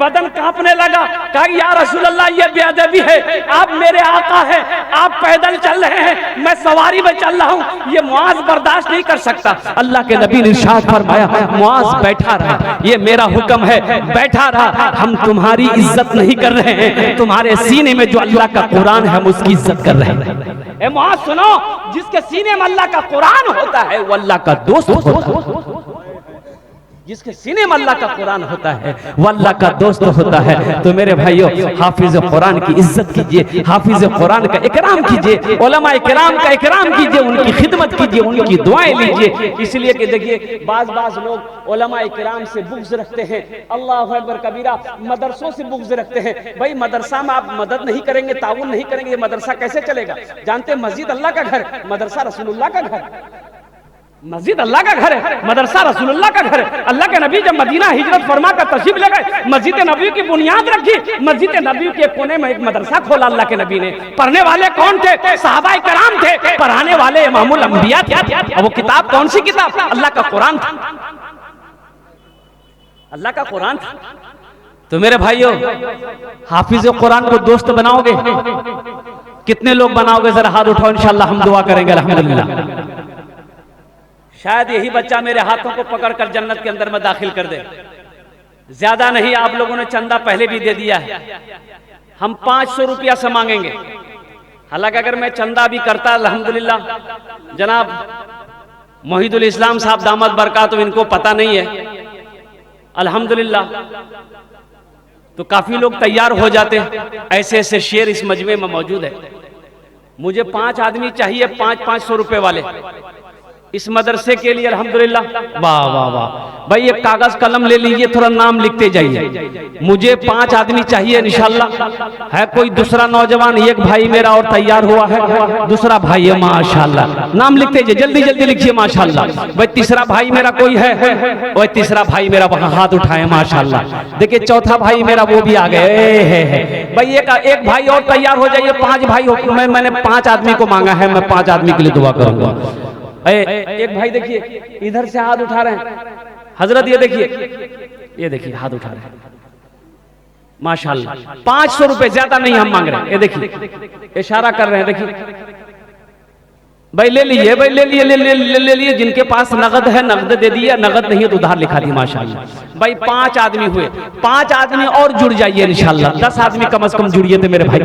बदन कांपने लगा। कहा या रसूल अल्लाह ये बेअदबी है, आप मेरे आका हैं, आप पैदल चल रहे हैं, मैं सवारी में चल रहा हूँ, ये मुआज बर्दाश्त नहीं कर सकता। अल्लाह के नबी ने इरशाद फरमाया मुआज बैठा रहा, ये मेरा हुक्म है, बैठा रहा। हम तुम्हारी इज्जत नहीं कर रहे हैं, तुम्हारे सीने में जो अल्लाह का कुरान है हम उसकी इज्जत कर रहे हैं। ए मुआज सुनो, जिसके सीने में अल्लाह का कुरान होता है वो अल्लाह का दोस्त होता है। जिसके सीने में अल्लाह का कुरान होता है वो अल्लाह का दोस्त होता है। तो मेरे भाइयों, हाफिज कुरान की इज्जत कीजिए, हाफिज कुरान का इकराम कीजिए, उलमा इकराम का इकराम कीजिए, उनकी खिदमत कीजिए, उनकी दुआएं लीजिए। इसलिए कि देखिए बाज लोग उलमा इकराम से बुग़्ज़ रखते हैं, अल्लाहु अकबर कबीरा, मदरसों से बुग़्ज़ रखते हैं। भाई मदरसा में आप मदद नहीं करेंगे, ताउन नहीं करेंगे, ये मदरसा कैसे चलेगा? जानते हैं मस्जिद अल्लाह का घर, मदरसा रसूलुल्लाह का घर। मस्जिद अल्लाह का घर है, मदरसा रसूलुल्लाह का घर है। अल्लाह के नबी जब मदीना हिजरत फरमा कर तशरीफ ले गए, मस्जिद नबी की बुनियाद रखी, मस्जिद नबी के कोने में एक मदरसा खोला अल्लाह के नबी ने। पढ़ने वाले कौन थे? सहाबाए कराम थे। पढ़ाने वाले इमामुल अंबिया थे। और वो किताब कौन सी किताब? अल्लाह का कुरान था, अल्लाह का कुरान था। तो मेरे भाइयों, हाफिज कुरान को दोस्त बनाओगे? कितने लोग बनाओगे? जरा हाथ उठाओ, इंशाअल्लाह हम दुआ करेंगे अल्हम्दुलिल्लाह। शायद यही बच्चा मेरे हाथों को पकड़कर जन्नत के अंदर में दाखिल कर दे। ज्यादा नहीं, आप लोगों ने चंदा पहले भी दे दिया है, हम 500 रुपया से मांगेंगे। हालांकि अगर मैं चंदा भी करता, अल्हम्दुलिल्लाह, जनाब मोहिदुल इस्लाम साहब दामद बरकातुहू, इनको पता नहीं है अल्हम्दुलिल्लाह, तो काफी लोग तैयार हो जाते। ऐसे ऐसे शेर इस मजमे में मौजूद है। मुझे 5 आदमी चाहिए, 500 रुपए वाले इस मदरसे के लिए अल्हम्दुलिल्लाह। वाह वाह वाह भाई, एक कागज कलम ले लीजिए, थोड़ा नाम लिखते जाइए। मुझे 5 आदमी चाहिए इंशाअल्लाह। है कोई दूसरा नौजवान? एक भाई मेरा और तैयार हुआ है, दूसरा भाई है माशाअल्लाह, नाम लिखते जाइए, जल्दी जल्दी लिखिए माशाअल्लाह। भाई तीसरा भाई मेरा कोई है? वही तीसरा भाई मेरा वहां हाथ उठाए माशाअल्लाह। देखिए चौथा भाई मेरा वो भी आ गए है। भाई एक भाई और तैयार हो जाइए, 5 भाई हो। मैंने 5 आदमी को मांगा है, मैं 5 आदमी के लिए दुआ करूंगा। एक भाई देखिए इधर से हाथ उठा रहे हैं, हजरत ये देखिए हाथ उठा रहे हैं माशाअल्लाह। 500 रुपए, ज्यादा नहीं हम मांग रहे हैं। ये देखिए इशारा कर रहे हैं, देखिए भाई ले लिए, भाई ले लिए, ले लिए। जिनके पास नगद है नगद दे दिया, नगद नहीं है तो उधार लिखा दी माशाल्लाह। भाई 5 आदमी हुए, 5 आदमी और जुड़ जाइए इंशाल्लाह, 10 आदमी कम से कम जुड़िए थे मेरे भाई,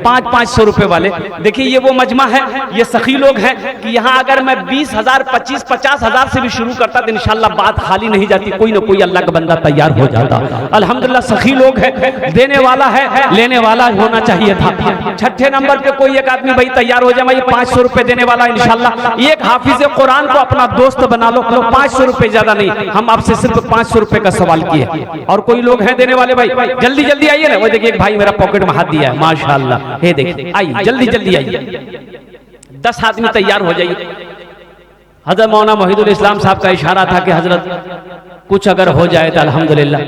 500 रुपए वाले। देखिए ये वो मजमा है, ये सखी लोग हैं कि यहाँ अगर मैं 20,000, 25, 50,000 से भी शुरू करता तो इंशाल्लाह बात खाली नहीं जाती, कोई ना कोई अल्लाह का बंदा तैयार हो जाता। अल्हम्दुलिल्लाह सखी लोग है, देने वाला है, लेने वाला होना चाहिए था। छठे नंबर पे कोई एक आदमी भाई तैयार हो जाए, भाई 500 रुपए देने वाला इंशाल्लाह। एक हाफिज कुरान को अपना दोस्त बना लो, 500 रुपए ज्यादा नहीं, हम आपसे सिर्फ 500 रुपए का सवाल किए। और कोई लोग हैं देने वाले, भाई जल्दी जल्दी आइए ना। वो देखिए एक भाई मेरा पॉकेट में हाथ दिया है माशाल्लाह, हे देखिए आइए जल्दी जल्दी आइए, 10 आदमी तैयार हो जाइए। हजरत मौलाना मोहिदुल इस्लाम साहब का इशारा था कि हजरत कुछ अगर हो जाए तो अल्हम्दुलिल्लाह,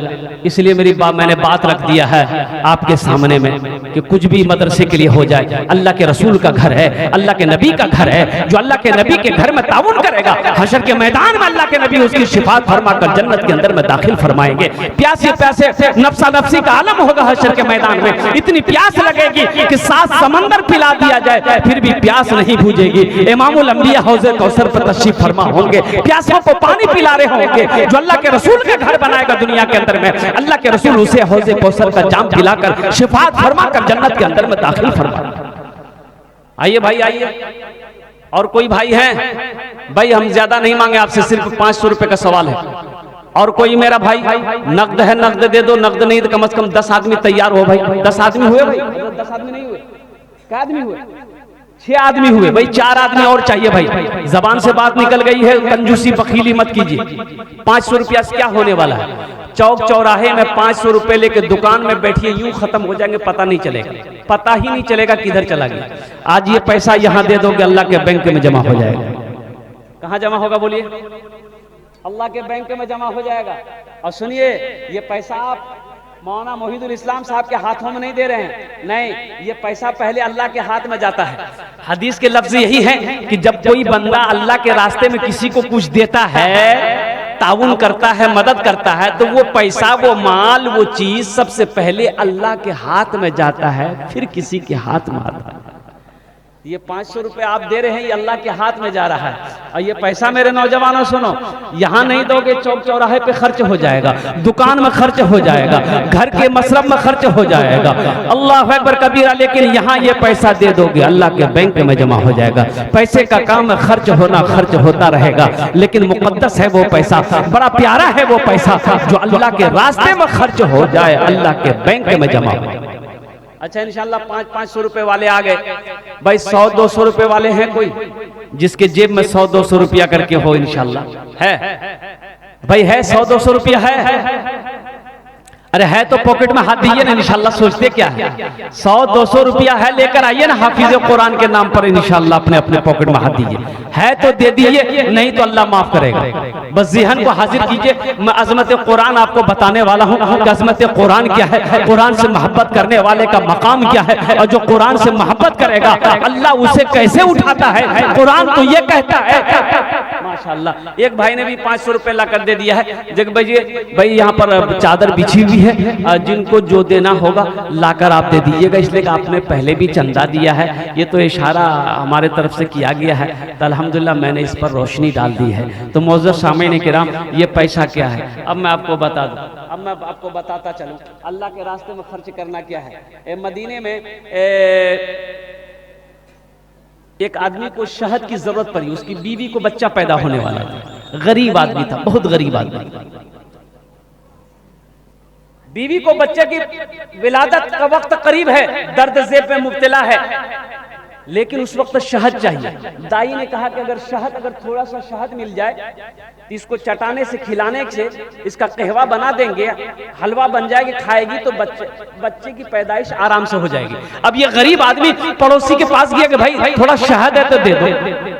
इसलिए मैंने बात रख दिया है आपके सामने में कि कुछ भी मदरसे के लिए हो जाए। अल्लाह के रसूल का घर है, अल्लाह के नबी का घर है, जो अल्लाह के नबी के घर में ताउन करेगा, हशर के मैदान में अल्लाह के नबी उसकी शिफात फरमा कर जन्नत के अंदर में दाखिल फरमाएंगे। प्यासे प्यासे नफ्सा नफ्सी का आलम होगा हशर के मैदान में, इतनी प्यास लगेगी कि 7 समंदर पिला दिया जाए फिर भी प्यास नहीं बुझेगी। इमामुल अंबिया हौज़े कौसर पर तशरीफ फरमा होंगे, प्यासों को पानी पिला रहे होंगे। जो अल्लाह के रसूल का घर बनाएगा दुनिया के अंदर में, अल्लाह के रसूल उसे हौज़े कौसर का जाम पिलाकर शिफात फरमा कर जन्नत के अंदर में दाखिल फरमा। आइए भाई आइए। और कोई भाई है? भाई हम ज्यादा नहीं मांगे आपसे, सिर्फ 500 रुपए का सवाल है। और कोई मेरा भाई नकद है नकद दे दो, नकद नहीं तो कम से कम 10 आदमी तैयार हो भाई। 10 आदमी हुए भाई? 10 आदमी नहीं हुए, क्या आदमी हुए? 6 आदमी हुए भाई, 4 आदमी और चाहिए भाई। जबान से बात निकल गई है, कंजूसी बखीली मत कीजिए। 500 रुपया से क्या होने वाला है? चौक चौराहे में 500 रुपए लेके दुकान में बैठिए, यूं खत्म हो जाएंगे, पता नहीं चलेगा, पता ही नहीं चलेगा किधर चला गया। आज ये पैसा यहाँ दे दोगे, अल्लाह के बैंक में जमा हो जाएगा। कहाँ जमा होगा बोलिए? अल्लाह के बैंक में जमा हो जाएगा। और सुनिए, ये पैसा आप मौलाना मोहिदुल इस्लाम साहब के हाथों में नहीं दे रहे हैं, नहीं, ये पैसा पहले अल्लाह के हाथ में जाता है। हदीस के लफ्ज यही है कि जब कोई बंदा अल्लाह के रास्ते में किसी को कुछ देता है, ताउन करता है, मदद करता है, तो वो पैसा, वो माल, वो चीज सबसे पहले अल्लाह के हाथ में जाता है, फिर किसी के हाथ में आता है। ये 500 रुपए आप दे रहे हैं, ये अल्लाह के हाथ में जा रहा है। और ये पैसा मेरे नौजवानों सुनो, यहाँ नहीं दोगे चौक चौराहे पे खर्च हो जाएगा, दुकान में खर्च हो जाएगा, घर के मसरफ में खर्च हो जाएगा, अल्लाह अकबर कबीरा। लेकिन यहाँ ये पैसा दे दोगे, अल्लाह के बैंक में जमा हो जाएगा। पैसे का काम है खर्च होना, खर्च होता रहेगा, लेकिन मुकद्दस है वो पैसा, बड़ा प्यारा है वो पैसा जो अल्लाह के रास्ते में खर्च हो जाए, अल्लाह के बैंक में जमा हो। अच्छा इंशाल्लाह 500 रुपए वाले आ गए भाई। 100-200 रुपए वाले हैं कोई जिसके जेब में 100-200 रुपया करके हो? इंशाल्लाह है भाई, है 100-200 रुपया है? अरे है तो पॉकेट में हाथ दीजिए ना इंशाल्लाह। सोचते क्या है? 100-200 रुपया है, लेकर आइए ना हाफिज कुरान के नाम पर इंशाल्लाह अपने अपने पॉकेट में हाथ दीजिए। है तो दे दीजिए, नहीं तो अल्लाह माफ करेगा। बस ज़हन को हाजिर कीजिए। मैं अजमत कुरान आपको बताने वाला हूँ कि अजमत कुरान क्या है, कुरान से मोहब्बत करने वाले का मकाम क्या है, और जो कुरान से मोहब्बत करेगा अल्लाह उसे कैसे उठाता है। कुरान तो ये कहता है माशाल्लाह। एक भाई ने भी 500 रुपए ला कर दे दिया है। जग भाई यहाँ पर चादर बिछी हुई है, जिनको जो देना होगा लाकर आप दे दीजिएगा, इसलिए कि आपने पहले भी चंदा दिया है। ये तो इशारा हमारे तरफ से किया गया है, तो अल्हम्दुलिल्लाह मैंने इस पर रोशनी डाल दी है। तो मौजूद सामईन किराम, ये पैसा क्या है अब मैं आपको बता दूं, अब मैं आपको बताता चलूं अल्लाह के रास्ते में खर्च करना क्या है। मदीने में एक आदमी को शहद की जरूरत पड़ी, उसकी बीवी को बच्चा पैदा होने वाला था, गरीब आदमी था, बहुत गरीब आदमी। बीवी को बच्चे की विलादत का वक्त करीब है, दर्द ज़ेब में मुब्तला है, लेकिन उस वक्त शहद चाहिए। दाई ने कहा कि अगर थोड़ा सा शहद मिल जाए तो इसको चटाने से, खिलाने से इसका कहवा बना देंगे, हलवा बन जाएगी, खाएगी तो बच्चे की पैदाइश आराम से हो जाएगी। अब ये गरीब आदमी पड़ोसी के पास गया कि भाई थोड़ा शहद है तो दे दो।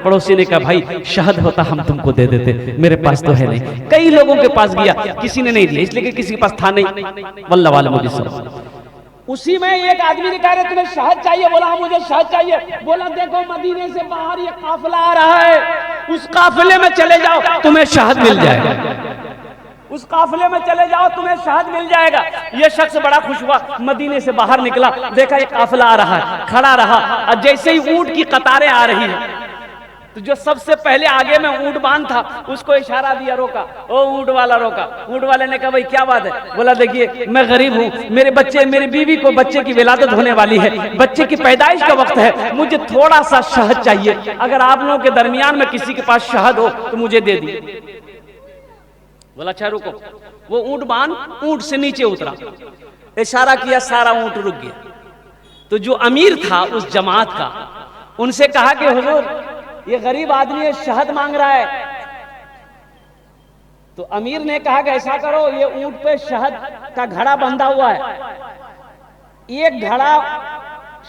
पड़ोसी ने कहा भाई शहद होता हम तुमको दे देते, मेरे पास तो है नहीं। कई लोगों के पास गया, किसी ने नहीं दिया, इसलिए कि किसी के पास था नहीं। वल्लाह वाला मुझे सब। उसी में एक आदमी ने कहा तुम्हें शहद चाहिए, बोला हाँ मुझे शहद चाहिए। बोला देखो मदीने से बाहर ये काफिला आ रहा है, उस काफिले में चले जाओ तुम्हें शहद मिल जाएगा, उस काफिले में चले जाओ तुम्हें शहद मिल जाएगा। ये शख्स बड़ा खुश हुआ, मदीने से बाहर निकला, देखा ये काफिला आ रहा है, खड़ा रहा, और जैसे ही ऊंट की कतारें आ रही है, तो जो सबसे पहले आगे में ऊंट बांध था उसको इशारा दिया, रोका, ओ ऊंट वाला रोका। ऊंट वाले ने कहा भाई क्या बात है? बोला देखिए मैं गरीब हूँ, मेरे बच्चे, मेरी बीवी को बच्चे की विलादत होने वाली है, बच्चे की पैदाइश का वक्त है, मुझे थोड़ा सा शहद चाहिए, अगर आप लोगों के दरमियान में किसी के पास शहद हो तो मुझे दे दिए। बोला अच्छा रुको। वो ऊंट बांध ऊंट से नीचे उतरा, इशारा किया, सारा ऊंट रुक गया। तो जो अमीर था उस जमात का, उनसे कहा कि हुजूर ये गरीब आदमी है, शहद मांग रहा है। तो अमीर ने कहा कि ऐसा करो, ये ऊंट पे शहद का घड़ा बंधा हुआ है, एक घड़ा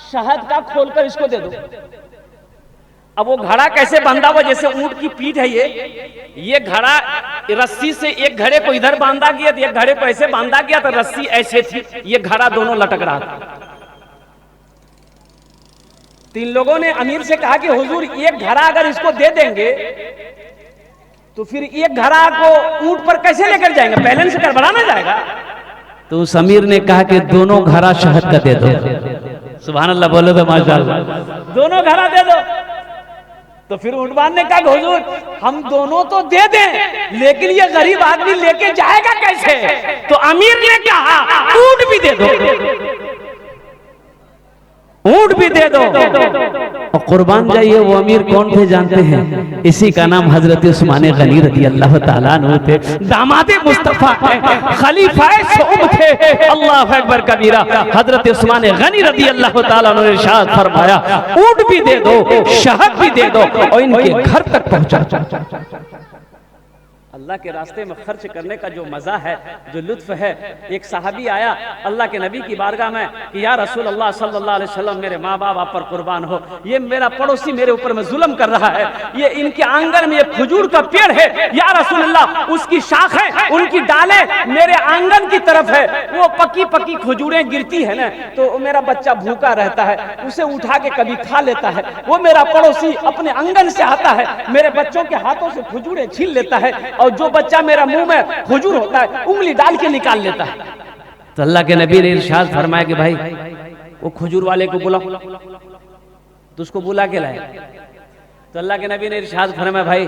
शहद का खोलकर इसको दे दो। अब वो घड़ा कैसे बंधा हुआ? जैसे ऊंट की पीठ है, ये घड़ा रस्सी से एक घड़े को इधर बांधा गया, एक घड़े को ऐसे बांधा गया, तो रस्सी ऐसे थी, ये घड़ा दोनों लटक रहा था। तीन लोगों ने अमीर से कहा कि हुजूर एक घड़ा अगर इसको दे देंगे तो फिर एक घड़ा को ऊंट पर कैसे लेकर जाएंगे, बैलेंस गड़बड़ा ना जाएगा। तो उस अमीर ने कहा कि दोनों घड़ा शहद का दे दो। सुभान अल्लाह बोलो तो माशाअल्लाह, दोनों घड़ा दे दो। तो फिर ऊंटवान ने कहा हुजूर हम दोनों तो दे दें, लेकिन ये गरीब आदमी लेके जाएगा कैसे? तो अमीर ने कहा ऊंट भी दे दो, ऊंट भी दे दो। और कुर्बान जाइए, वो अमीर कौन थे जानते हैं? इसी का नाम हजरत उस्मान गनी रज़ी अल्लाह ताला अन्हु थे, दामादे मुस्तफा है, खलीफाए सौम थे। अल्लाह अकबर कबीरा। हजरत उस्मान गनी रज़ी अल्लाह ताला अन्हु ने इरशाद फरमाया ऊंट भी दे दो, शहद भी दे दो और इनके घर तक पहुंचा। अल्लाह के रास्ते में खर्च करने का जो मजा है, जो लुत्फ है। एक सहाबी आया अल्लाह के नबी की बारगाह में कि या रसूल अल्लाह सल्लल्लाहु अलैहि वसल्लम, मेरे माँ बाप आप पर कुर्बान हो, ये मेरा पड़ोसी मेरे ऊपर में जुल्म कर रहा है, ये इनके आंगन में ये खजूर का पेड़ है, या रसूल अल्लाह उसकी शाखें, उनकी डालें मेरे आंगन की तरफ है, वो पकी पकी खजूरें गिरती है ना, तो मेरा बच्चा भूखा रहता है, उसे उठा के कभी खा लेता है। वो मेरा पड़ोसी अपने आंगन से आता है, मेरे बच्चों के हाथों से खजूरें छीन लेता है, और जो बच्चा मेरा मुंह में खजूर होता है उंगली डाल के निकाल लेता है। तो अल्लाह के नबी ने इरशाद फरमाया कि भाई वो खजूर वाले को बुलाओ। तो उसको बुला के लाए। तो अल्लाह के नबी ने इरशाद फरमाया भाई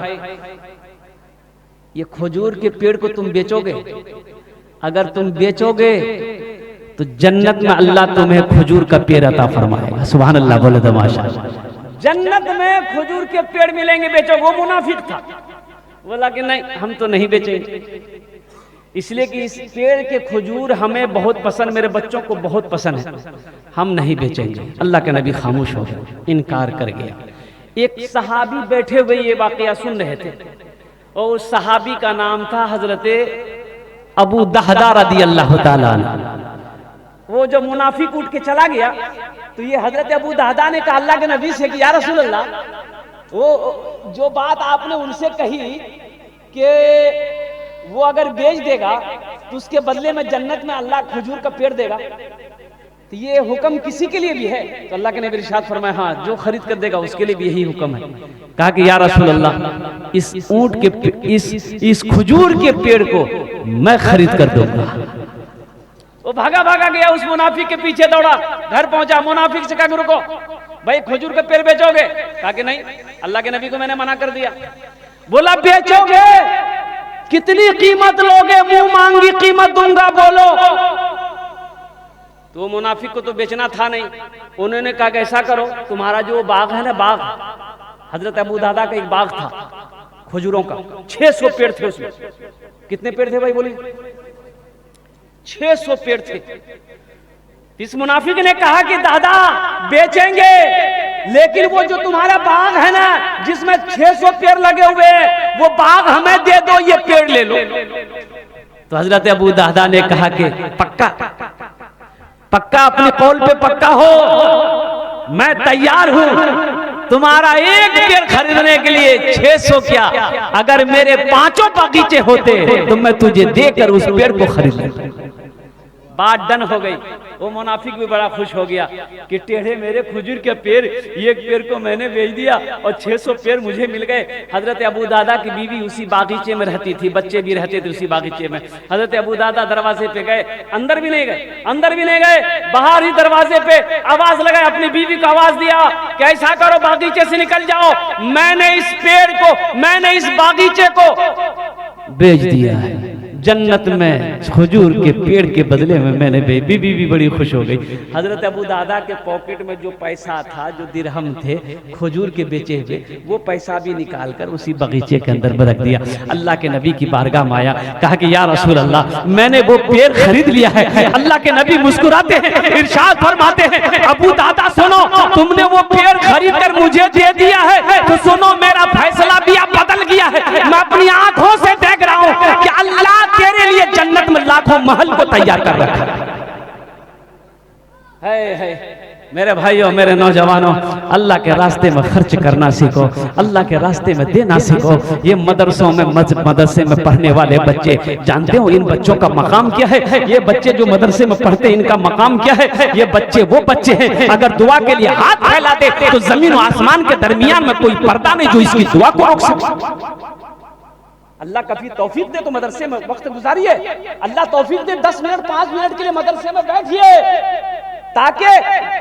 ये खजूर के पेड़ को तुम बेचोगे, अगर तुम बेचोगे तो जन्नत में अल्लाह तुम्हें खजूर का पेड़ अता फरमाएगा। सुभान अल्लाह बोले तो माशाअल्लाह। जन्नत में खजूर के पेड़ मिलेंगे, बेचोगे। वो मुनाफिक था, बोला कि नहीं हम तो नहीं बेचेंगे, इसलिए कि इस पेड़ के खजूर हमें बहुत पसंद, मेरे बच्चों को बहुत पसंद है, हम नहीं बेचेंगे। अल्लाह के नबी खामोश हो गए, इनकार कर गया। एक सहाबी बैठे हुए ये वाकया सुन रहे थे, और उस सहाबी का नाम था हजरत अबू दहदा रज़ी अल्लाह ताला अन्हु। वो जो मुनाफिक उठ के चला गया, तो ये हजरत अबू दहदा ने कहा अल्लाह के नबी से कि या रसूल अल्लाह, वो जो बात आपने उनसे कही कि वो अगर बेच देगा तो उसके बदले में जन्नत में अल्लाह खजूर का पेड़ देगा, तो ये हुक्म किसी के लिए भी है? तो अल्लाह के नबी इरशाद फरमाया हाँ, जो खरीद कर देगा उसके लिए भी यही हुक्म है। कहा कि या रसूल अल्लाह इस ऊंट के इस खजूर के पेड़ को मैं खरीद कर दूंगा। वो भागा भागा गया, उस मुनाफिक के पीछे दौड़ा, घर पहुंचा, मुनाफिक से कहा रुको भाई खजूर का पेड़ बेचोगे? कहा कि नहीं, अल्लाह के नबी को मैंने मना कर दिया। बोला बेचोगे, कितनी कीमत लोगे? मुंह मांगी कीमत दूंगा, बोलो। तो मुनाफिक को तो बेचना था नहीं, उन्होंने कहा कि ऐसा करो, तुम्हारा जो बाग है ना, बाग हजरत अबू दादा का एक बाग था खजूरों का, 600 पेड़ थे उसमें। कितने पेड़ थे भाई बोलिए? 600 पेड़ थे। इस मुनाफिक ने कहा कि दादा बेचेंगे, लेकिन वो जो तुम्हारा बाग है ना जिसमें 600 पेड़ लगे हुए हैं, वो बाग हमें दे दो, ये पेड़ ले लो। तो हजरत अबू दादा ने कहा कि पक्का पक्का, अपने कौल पे पक्का हो, मैं तैयार हूं तुम्हारा एक पेड़ खरीदने के लिए। 600 क्या, अगर मेरे 5 बगीचे होते तो मैं तुझे देकर उस पेड़ को खरीद लेता। बात डन हो गई। वो मुनाफिक भी बड़ा खुश हो गया कि टेढ़े मेरे खजूर के पेड़, एक पेड़ को मैंने बेच दिया और 600 पेड़ मुझे मिल गए। हजरत अबू दादा की बीवी उसी बागीचे में रहती थी, बच्चे भी रहते थे उसी बागीचे में। हजरत अबू दादा दरवाजे पे गए, अंदर भी नहीं गए, अंदर भी नहीं गए, बाहर ही दरवाजे पे आवाज लगाए, अपनी बीवी को आवाज दिया कि ऐसा करो बागीचे से निकल जाओ, मैंने इस पेड़ को, मैंने इस बागीचे को बेच दिया है, जन्नत में खजूर के पेड़ के बदले में मैंने बीवी भी बड़ी खुश हो गई। हजरत अबू दादा के पॉकेट में जो पैसा था, जो दिरहम थे खजूर के बेचे हुए, वो पैसा भी निकाल कर उसी बगीचे के अंदर रख दिया। अल्लाह के नबी की बारगाह में आया, कहा कि या रसूल अल्लाह, मैंने वो पेड़ खरीद लिया है। अल्लाह के नबी मुस्कुराते हैं, इरशाद फरमाते हैं, अबू दादा सुनो, तुमने वो पेड़ खरीद कर मुझे दे दिया है तो सुनो, मेरा फैसला भी अब बदल गया है। मैं अपनी आंखों से देख रहा हूं कि अल्लाह तेरे लिए जन्नत में लाखों महल को तैयार कर रखा है। मेरे भाइयों, मेरे नौजवानों, अल्लाह के रास्ते में खर्च करना सीखो, अल्लाह के रास्ते में देना सीखो। ये मदरसों में मदरसे में पढ़ने वाले बच्चे, जानते हो इन बच्चों का मकाम क्या है? ये बच्चे जो मदरसे में पढ़ते हैं, इनका मकाम क्या है? ये बच्चे वो बच्चे हैं, अगर दुआ के लिए हाथ फैला दे तो जमीन और आसमान के दरमियान में कोई पर्दा नहीं जो इसकी दुआ को रोक सके। अल्लाह कभी तौफीक दे तो मदरसे में वक्त गुजारिए, अल्लाह तौफीक दे 10 मिनट 5 मिनट के लिए मदरसे में बैठिए, ताकि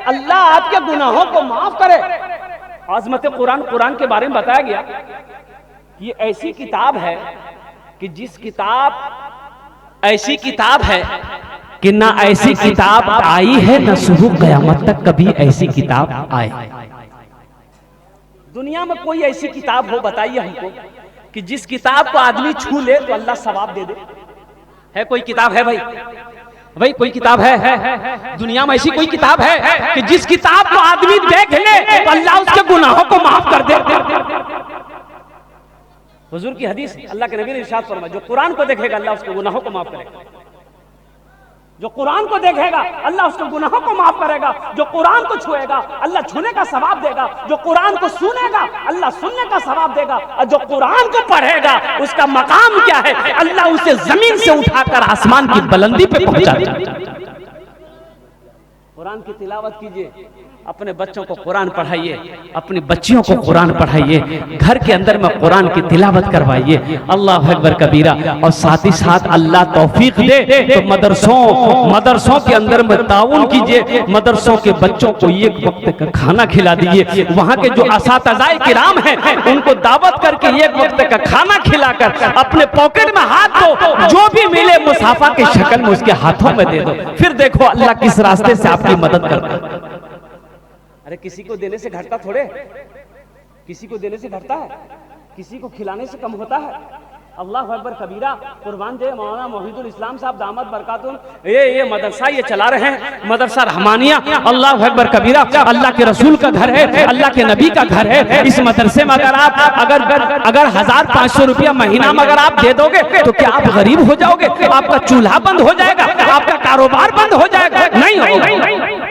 अल्लाह आपके गुनाहों को माफ करे। आज़मत कुरान, कुरान के बारे में बताया गया, ये ऐसी किताब है कि जिस किताब, ऐसी किताब है कि ना ऐसी किताब आई है ना सुबह क़यामत तक कभी ऐसी किताब आए। दुनिया में कोई ऐसी किताब हो, बताइए हमको, कि जिस किताब को आदमी छू ले तो अल्लाह सवाब दे दे? है कोई किताब? है भाई कोई किताब है दुनिया में ऐसी कोई किताब है कि जिस किताब को आदमी देख ले तो अल्लाह उसके गुनाहों को माफ कर दे? हुजूर की हदीस, अल्लाह के नबी ने इरशाद फरमाया, जो कुरान को देखेगा अल्लाह उसके गुनाहों को माफ करेगा। जो कुरान को देखेगा अल्लाह उसके गुनाहों को माफ करेगा। जो कुरान को छुएगा अल्लाह छूने का सवाब देगा। जो कुरान को सुनेगा अल्लाह सुनने का सवाब देगा। और जो कुरान को पढ़ेगा उसका मकाम क्या है? अल्लाह उसे जमीन से उठाकर आसमान की बुलंदी पे पहुंचा देगा। कुरान की तिलावत कीजिए, अपने बच्चों को कुरान पढ़ाइए, अपनी बच्चियों को कुरान पढ़ाइए, घर के अंदर में कुरान की तिलावत करवाइए। अल्लाह अकबर कबीरा। और साथ ही साथ अल्लाह तौफीक दे तो मदरसों के अंदर में ताउन कीजिए, मदरसों के बच्चों को एक वक्त का खाना खिला दीजिए। वहाँ के जो असातिज़ाए किराम हैं उनको दावत करके एक वक्त का खाना खिलाकर अपने पॉकेट में हाथ दो, जो भी मिले मुसाफा की शक्ल में उसके हाथों में दे दो। फिर देखो अल्लाह किस रास्ते से आपकी मदद करता है। अरे किसी को देने से घटता थोड़े, किसी को देने से घटता है, किसी को खिलाने से कम होता है। अल्लाह अकबर कबीरा। कुर्बान जाए मौलाना मोहिदुल इस्लाम साहब दामद बरकातुन, ये मदरसा ये चला रहे हैं, मदरसा रहमानिया। अल्लाह अकबर कबीरा। अल्लाह के रसूल का घर है, अल्लाह के नबी का घर है। इस मदरसे में अगर आप अगर 1500 रुपया महीना में अगर आप दे दोगे तो क्या आप गरीब हो जाओगे? आपका चूल्हा बंद हो जाएगा? आपका कारोबार बंद हो जाएगा? नहीं होगा।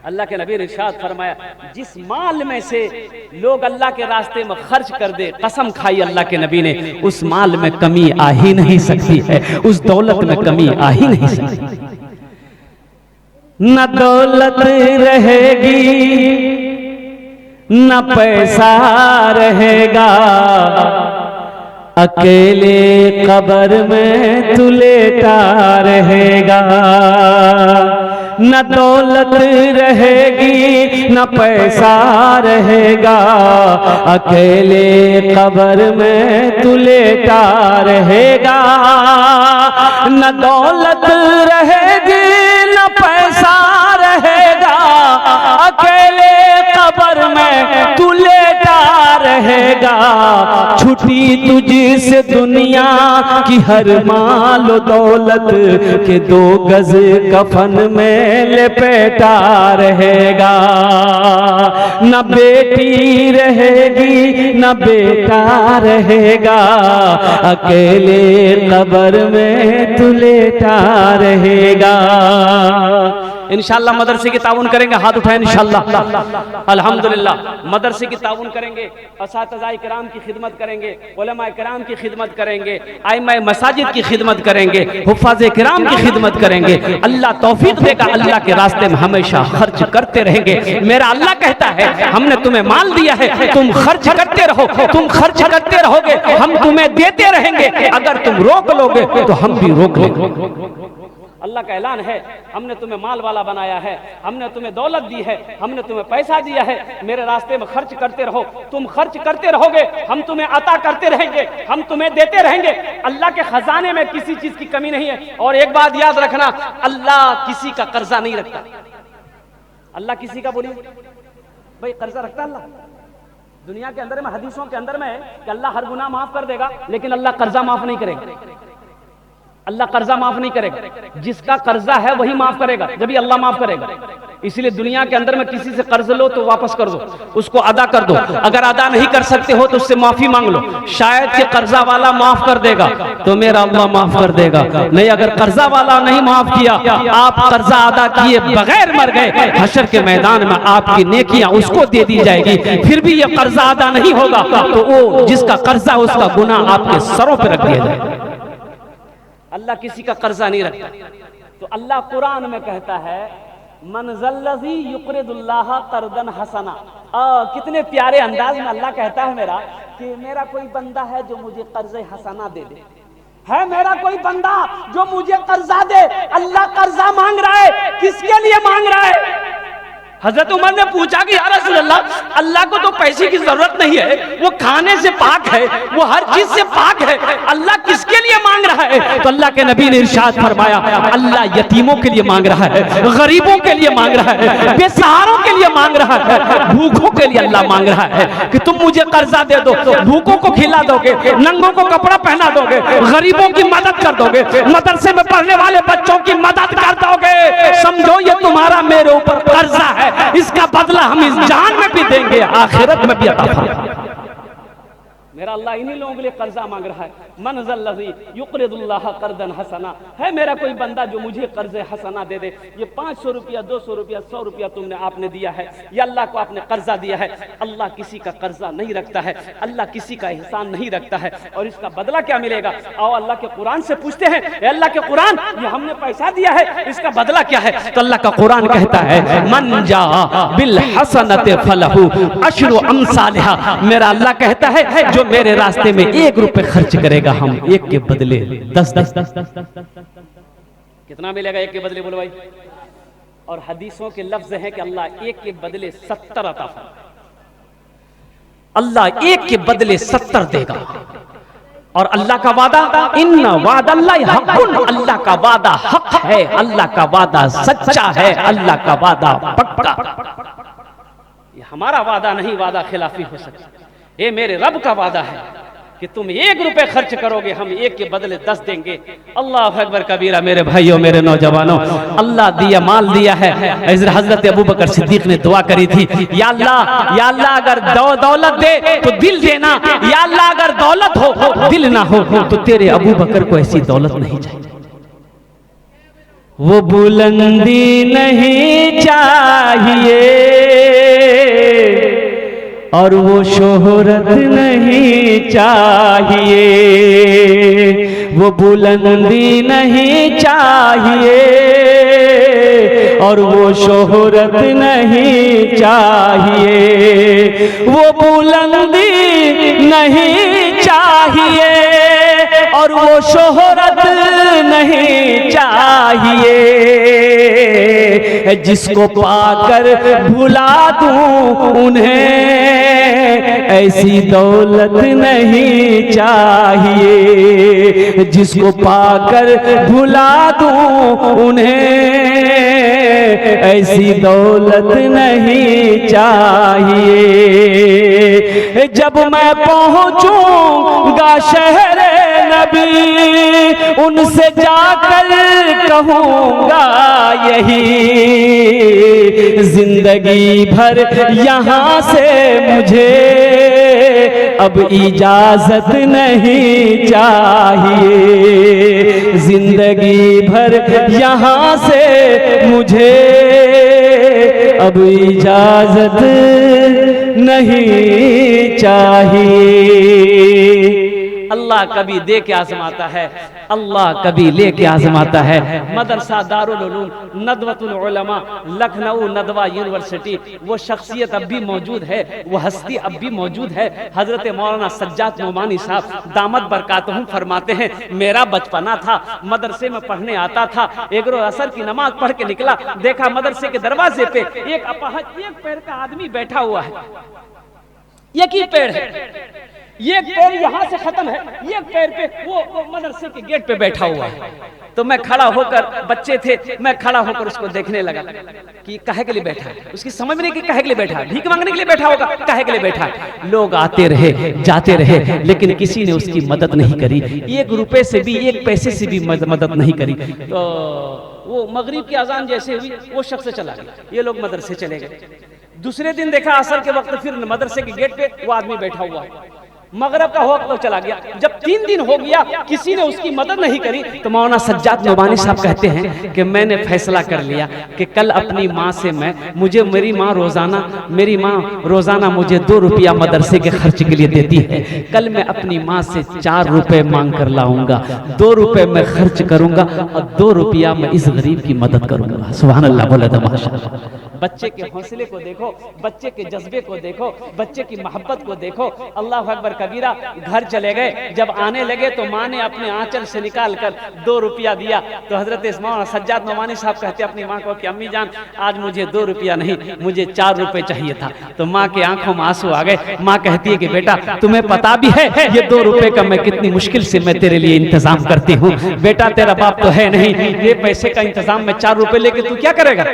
अल्लाह के नबी ने इरशाद फरमाया, जिस माल में से लोग अल्लाह के रास्ते में खर्च कर दे, कसम खाई अल्लाह के नबी ने, उस माल में कमी आ ही नहीं सकती है, उस दौलत में कमी आ ही नहीं सकती। न दौलत रहेगी न पैसा रहेगा, अकेले कब्र में तू लेटा रहेगा। न दौलत रहेगी न पैसा रहेगा, अकेले कब्र में तू लेटा रहेगा। न दौलत रहेगी न पैसा रहेगा, अकेले कब्र में तू लेटा रहेगा। छुट्टी तुझसे दुनिया की हर माल दौलत के 2 गज कफन में लपेटा रहेगा। न बेटी रहेगी न बेटा रहेगा, अकेले कब्र में तू लेटा रहेगा। इंशाअल्लाह मदरसे की ताउन करेंगे, हाथ उठाएं इंशाअल्लाह। अल्हम्दुलिल्लाह मदरसे की ताउन करेंगे, असातिज़ाए किराम की खिदमत करेंगे, उलमाए किराम की खिदमत करेंगे, आइम्माए मसाजिद की खिदमत करेंगे, हुफ़ाज़े किराम की खिदमत करेंगे। अल्लाह तौफीक देगा, अल्लाह के रास्ते में हमेशा खर्च करते रहेंगे। मेरा अल्लाह कहता है हमने तुम्हें माल दिया है, तुम खर्च करते रहो, तुम खर्च करते रहोगे, हम तुम्हें देते रहेंगे। अगर तुम रोक लोगे तो हम भी रोक लेंगे। अल्लाह का ऐलान है, हमने तुम्हें माल वाला बनाया है, हमने तुम्हें दौलत दी है, हमने तुम्हें पैसा दिया है, मेरे रास्ते में खर्च करते रहो, तुम खर्च करते रहोगे, हम तुम्हें अता करते रहेंगे, हम तुम्हें देते रहेंगे। अल्लाह के खजाने में किसी चीज की कमी नहीं है। और एक बात याद रखना, अल्लाह किसी का कर्जा नहीं रखता। अल्लाह किसी का, बोलिए भाई, कर्जा रखता अल्लाह? दुनिया के अंदर में, हदीसों के अंदर में है कि अल्लाह हर गुनाह माफ कर देगा, लेकिन अल्लाह कर्जा माफ नहीं करेगा। अल्लाह कर्जा माफ नहीं करेगा, जिसका कर्जा है वही माफ करेगा, जब भी अल्लाह माफ करेगा। इसलिए दुनिया के अंदर में किसी से कर्ज लो तो वापस कर दो, उसको अदा कर दो। अगर अदा नहीं कर सकते हो तो उससे माफी मांग लो, शायद कि कर्जा वाला माफ कर देगा तो मेरा अल्लाह माफ कर देगा। नहीं, अगर कर्जा वाला नहीं माफ किया, आप कर्जा अदा किए बगैर मर गए, हशर के मैदान में आपकी नेकियां उसको दे दी जाएगी, फिर भी ये कर्जा अदा नहीं होगा तो वो जिसका कर्जा उसका गुनाह आपके सरों पर रख दिया जाएगा। अल्लाह किसी का कर्जा नहीं रखता। तो अल्लाह कुरान में कहता है मन ज़ल्लज़ी युक़रिदुल्लाह क़र्दन हसना। कितने प्यारे अंदाज में अल्लाह कहता है मेरा कि मेरा कोई बंदा है जो मुझे कर्ज़े हसना दे दे, है मेरा कोई बंदा जो मुझे कर्जा दे। अल्लाह कर्जा मांग रहा है, किसके लिए मांग रहा है? हजरत उमर ने पूछा कि या रसूल अल्लाह, अल्लाह को तो पैसे की जरूरत नहीं है, वो खाने से पाक है, वो हर चीज से पाक है, अल्लाह किसके लिए मांग रहा है? तो अल्लाह के नबी ने इरशाद फरमाया, अल्लाह यतीमों के लिए मांग रहा है, गरीबों के लिए मांग रहा है, बेसहारों के लिए मांग रहा है, भूखों के लिए अल्लाह मांग रहा है कि तुम मुझे कर्जा दे दो, भूखों को खिला दोगे, नंगों को कपड़ा पहना दोगे, गरीबों की मदद कर दोगे, मदरसे में पढ़ने वाले बच्चों की मदद कर दोगे, समझो ये तुम्हारा मेरे ऊपर कर्जा है, इसका बदला हम इस जान में भी देंगे, आखिरत में भी अता फरमाएंगे। मेरा अल्लाह इन्हीं लोगों के लिए कर्जा मांग रहा है। मन ज़ल्लज़ी युक़रिदुल्लाह क़र्दन हसना, है मेरा कोई बंदा जो मुझे कर्ज हसना दे दे। ये 500 रुपया, 200 रुपया, 100 रुपया तुमने आपने दिया है, ये अल्लाह को आपने कर्जा दिया है। अल्लाह किसी का कर्जा नहीं रखता है, अल्लाह किसी का एहसान नहीं रखता है। और इसका बदला क्या मिलेगा? आओ अल्लाह के कुरान से पूछते हैं, अल्लाह के कुरान, ये हमने पैसा दिया है, इसका बदला क्या है? तो अल्लाह का कुरान कहता है मन जा बिल हसनति फलहु अशरु अमसालिहा। मेरा अल्लाह कहता है जो मेरे रास्ते में 1 रुपए खर्च करेगा, हम 1 के बदले 10 कितना मिलेगा? 1 के बदले, बोलो भाई। और हदीसों के लफ्ज हैं कि अल्लाह 1 के बदले 70 अता फरमाएगा। अल्लाह 1 के बदले 70 देगा। और अल्लाह का वादा, इन्ना वादल्लाहि हक़्क़ुन, अल्लाह का वादा हक है, अल्लाह का वादा सच्चा है, अल्लाह का वादा पक्का। ये हमारा वादा नहीं, वादा खिलाफी हो सकता। ये मेरे रब का वादा है कि तुम 1 रुपए खर्च करोगे, हम 1 के बदले 10 देंगे। अल्लाह अकबर कबीरा। मेरे भाइयों, मेरे नौजवानों, अल्लाह दिया, माल दिया है। हजरत अबू बकर सिद्दीक ने दुआ करी थी, या अल्लाह अगर दौलत दे तो दिल देना, या अल्लाह अगर दौलत हो दिल ना हो तो तेरे अबू बकर को ऐसी दौलत नहीं चाहिए। वो बुलंदी नहीं चाहिए और वो शोहरत नहीं चाहिए, वो बुलंदी नहीं चाहिए और वो शोहरत नहीं चाहिए, वो बुलंदी नहीं चाहिए और वो शोहरत नहीं चाहिए। जिसको पाकर भुला दूं उन्हें ऐसी दौलत नहीं चाहिए, जिसको पाकर भुला दूं उन्हें ऐसी दौलत नहीं चाहिए। जब मैं पहुंचूंगा शहरे नबी उनसे जाकर कहूंगा यही, जिंदगी भर यहाँ से मुझे अब इजाजत नहीं चाहिए, जिंदगी भर यहाँ से मुझे अब इजाजत नहीं चाहिए। अल्लाह कभी दे के आजमाता है, अल्लाह कभी ले के आजमाता है। मदरसा दारुल उलूम नदवतुल उलमा लखनऊ नदवा यूनिवर्सिटी, वो शख्सियत अब भी मौजूद है, वो हस्ती अब भी मौजूद है। हजरत मौलाना सज्जाद नोमानी साहब दामत बरकातहुम फरमाते हैं, मेरा बचपना था, मदरसे में पढ़ने आता था, एक रोज असर की नमाज पढ़ के निकला, देखा मदरसे के दरवाजे पे एक अपाहज एक पैर का आदमी बैठा हुआ है। एक ही पैर है, ये पैर यहाँ से खत्म है, ये पैर पे वो मदरसे के गेट पे बैठा हुआ है। तो मैं खड़ा होकर, बच्चे थे, मैं खड़ा होकर उसको देखने लगा कि काहे के लिए बैठा है। उसकी समझ में नहीं कि काहे के लिए बैठा है, भीख मांगने के लिए बैठा होगा, काहे के लिए बैठा है। लोग आते रहे जाते रहे, लेकिन किसी ने उसकी मदद नहीं करी, एक रुपए से भी, एक पैसे से भी मदद नहीं करी। तो वो मगरिब की अजान जैसे हुई, वो शख्स चला गया, ये लोग मदरसे चले गए। दूसरे दिन देखा असर के वक्त फिर मदरसे के गेट पे वो आदमी बैठा हुआ है। मगरब का वक्त तो चला गया, जब 3 दिन हो गया किसी ने उसकी मदद नहीं करी, तो मौलाना सज्जाद नोमानी साहब कहते हैं कि मैंने फैसला कर लिया कि कल अपनी माँ से मेरी माँ रोजाना मुझे 2 रुपया मदरसे के खर्च के लिए देती है। कल मैं अपनी माँ से 4 रुपए मांग कर लाऊंगा, 2 रुपए मैं खर्च करूंगा और 2 रुपया मैं इस गरीब की मदद करूंगा। सुभान अल्लाह, बोले तो माशाअल्लाह। बच्चे के हौसले को देखो, बच्चे के जज्बे को देखो, बच्चे की मोहब्बत को देखो। अल्लाह अकबर कबीरा। घर चले गए, जब आने लगे तो माँ ने अपने आंचल से निकाल कर 2 रुपया दिया। तो हजरत मौलाना सज्जाद नोमानी साहब कहते अपनी माँ को कि अम्मी जान, आज मुझे 2 रुपया नहीं, मुझे 4 रुपए चाहिए था। तो माँ के आंखों में आंसू आ गए। माँ कहती है कि बेटा तुम्हें पता भी है ये 2 रुपए का मैं कितनी मुश्किल से मैं तेरे लिए इंतजाम करती हूँ। बेटा तेरा बाप तो है नहीं, ये पैसे का इंतजाम मैं 4 रुपए लेके तू क्या करेगा।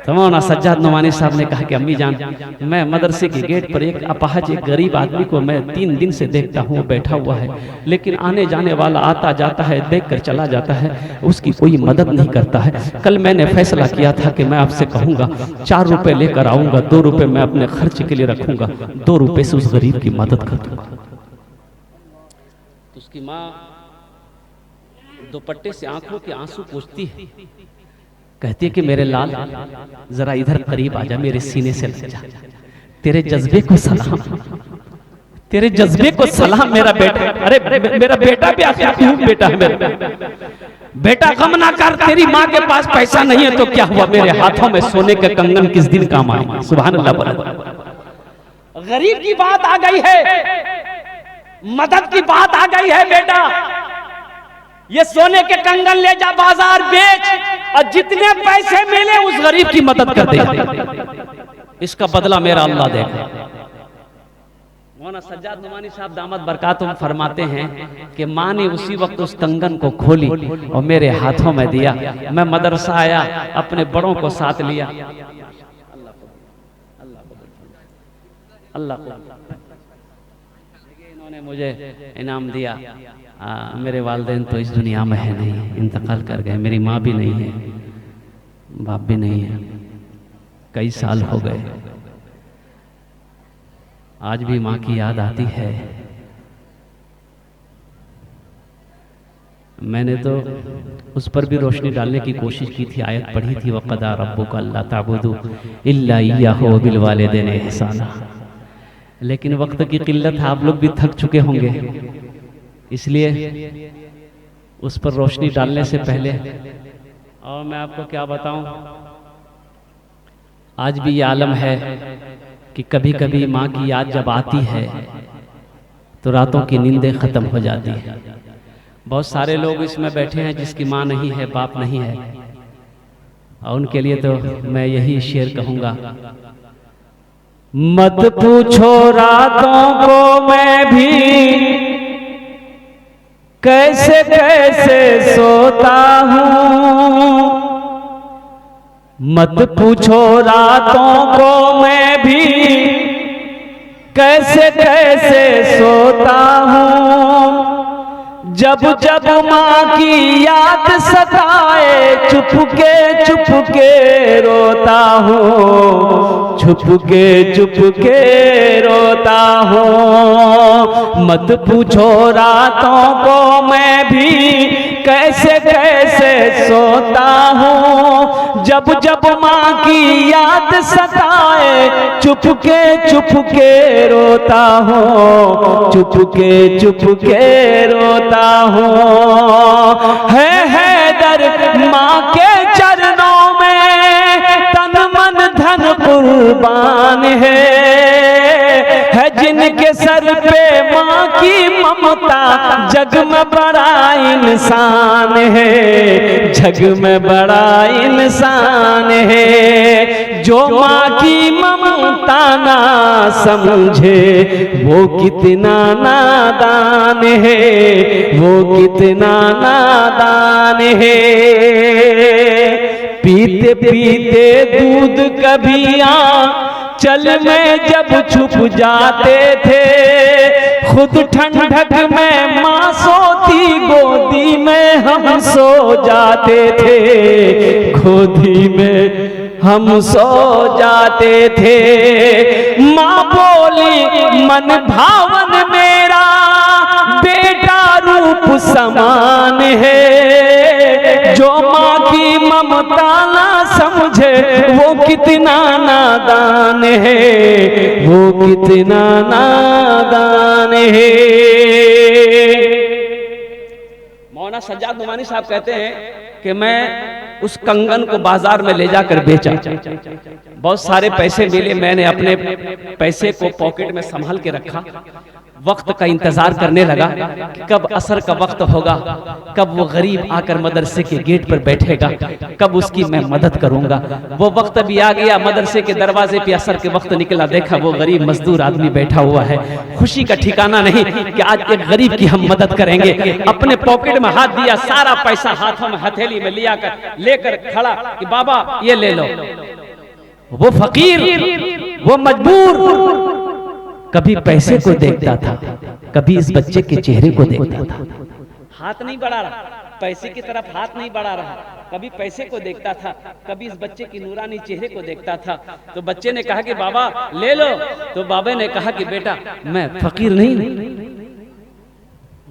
तो मौलाना सज्जाद नोमानी साहब ने कहा कि अम्मी जान, मैं मदरसे के गेट पर एक अपाहज, एक गरीब आदमी को मैं 3 दिन से देखता हूँ, बैठा हुआ है, लेकिन आने जाने वाला आता जाता है, देखकर चला जाता है, उसकी कोई मदद नहीं करता है। कल मैंने फैसला किया था कि मैं आपसे कहूँगा 4 रुपए लेकर आऊँगा, 2 रुपए मैं अपने खर्च के लिए रखूँगा, 2 रुपए से उस गरीब की मदद कर दूँगा। तो उसकी माँ दुपट्टे से आंखों के आंसू पोंछती है, कहती है कि मेरे लाल जरा इधर करीब आ जा, मेरे सीने से लग जा, तेरे जज्बे को सलाम, तेरे जज्बे को सलाम मेरा बेटा। अरे मेरा बेटा भी आखिर क्यों बेटा है मेरा बेटा, गम ना कर, तेरी माँ के पास पैसा नहीं है तो क्या हुआ, मेरे हाथों में सोने के कंगन किस दिन काम आएंगे। सुभान अल्लाह। गरीब की बात आ गई है, मदद की बात आ गई है। बेटा ये सोने के कंगन ले जा, बाजार बेच, और जितने पैसे मिले उस गरीब की मदद कर दे, इसका बदला मेरा अल्लाह देगा। मौलाना सज्जाद नोमानी साहब दामत बरकातुहुम फरमाते हैं कि माँ ने उसी वक्त उस कंगन को खोली और मेरे हाथों में दिया। मैं मदरसा आया, अपने बड़ों को साथ लिया। अल्लाह इन्होंने मुझे इनाम दिया। मेरे वालिदैन तो इस दुनिया में है नहीं, इंतकाल कर गए। मेरी माँ भी नहीं है, बाप भी नहीं है, कई साल हो गए। आज भी माँ की याद आती है। मैंने तो उस पर भी रोशनी डालने की कोशिश की थी, आयत पढ़ी थी, वक़दा रब्बुका अल्ला ताबुदू इल्ला इय्याहु व बिल वालिदैनि इहसाना। लेकिन वक्त की किल्लत, आप लोग भी थक चुके होंगे, इसलिए उस पर रोशनी डालने से पहले, और मैं आपको क्या बताऊं, आज भी ये आलम है कि कभी कभी माँ की याद जब आती है तो रातों की नींदें खत्म हो जाती हैं। बहुत सारे लोग इसमें बैठे हैं जिसकी माँ नहीं है, बाप नहीं है, और उनके लिए तो मैं यही शेर कहूँगा, मत पूछो रातों को मैं भी कैसे कैसे सोता हूँ, मत पूछो रातों को मैं भी कैसे कैसे सोता हूँ, जब जब माँ की याद सताए चुपके रोता हूँ, चुपके रोता हूँ। मत पूछो रातों को मैं भी कैसे कैसे सोता हूँ। जब जब माँ की याद सताए चुपके रोता हूँ, चुपके रोता हूँ। है दर माँ के चरणों में तन मन धन कुर्बान है जिनके सर पे माँ की ममता जग में बड़ा इंसान है, जग में बड़ा इंसान है। जो माँ की ममता ना समझे वो कितना नादान है, वो कितना नादान है। पीते पीते दूध कभी चल में जब छुप जाते थे, खुद ठंडक में माँ सोती गोदी में हम सो जाते थे, गोदी में हम सो जाते थे। माँ बोली मन भावन मेरा बेटा रूप समान है, जो माँ की ममता ना समझे वो कितना नादान है, वो कितना नादान है। मौलाना सज्जाद नुमानी साहब कहते हैं कि मैं उस कंगन को बाजार में ले जाकर बेचा, बहुत सारे पैसे मिले, मैंने अपने पैसे को पॉकेट में संभाल के रखा, वक्त का इंतजार करने लगा कि कब असर का वक्त होगा, कब वो गरीब आकर मदरसे के गेट पर बैठेगा, कब उसकी मैं मदद करूंगा। वो वक्त भी आ गया, मदरसे के दरवाजे पे असर के वक्त निकला, देखा वो गरीब मजदूर आदमी बैठा हुआ है। खुशी का ठिकाना नहीं कि आज एक गरीब की हम मदद करेंगे। अपने पॉकेट में हाथ दिया, सारा पैसा हाथों में हथेली में लिया कर लेकर खड़ा कि बाबा ये ले लो। वो फकीर, वो मजबूर कभी पैसे को देखता था, कभी इस बच्चे के चेहरे को देखता था। हाथ नहीं बढ़ा रहा, पैसे की तरफ हाथ नहीं बढ़ा रहा, कभी पैसे को देखता था, कभी इस बच्चे की नूरानी चेहरे को देखता था। तो बच्चे ने कहा कि बाबा ले लो। तो बाबा ने कहा कि बेटा मैं फकीर नहीं,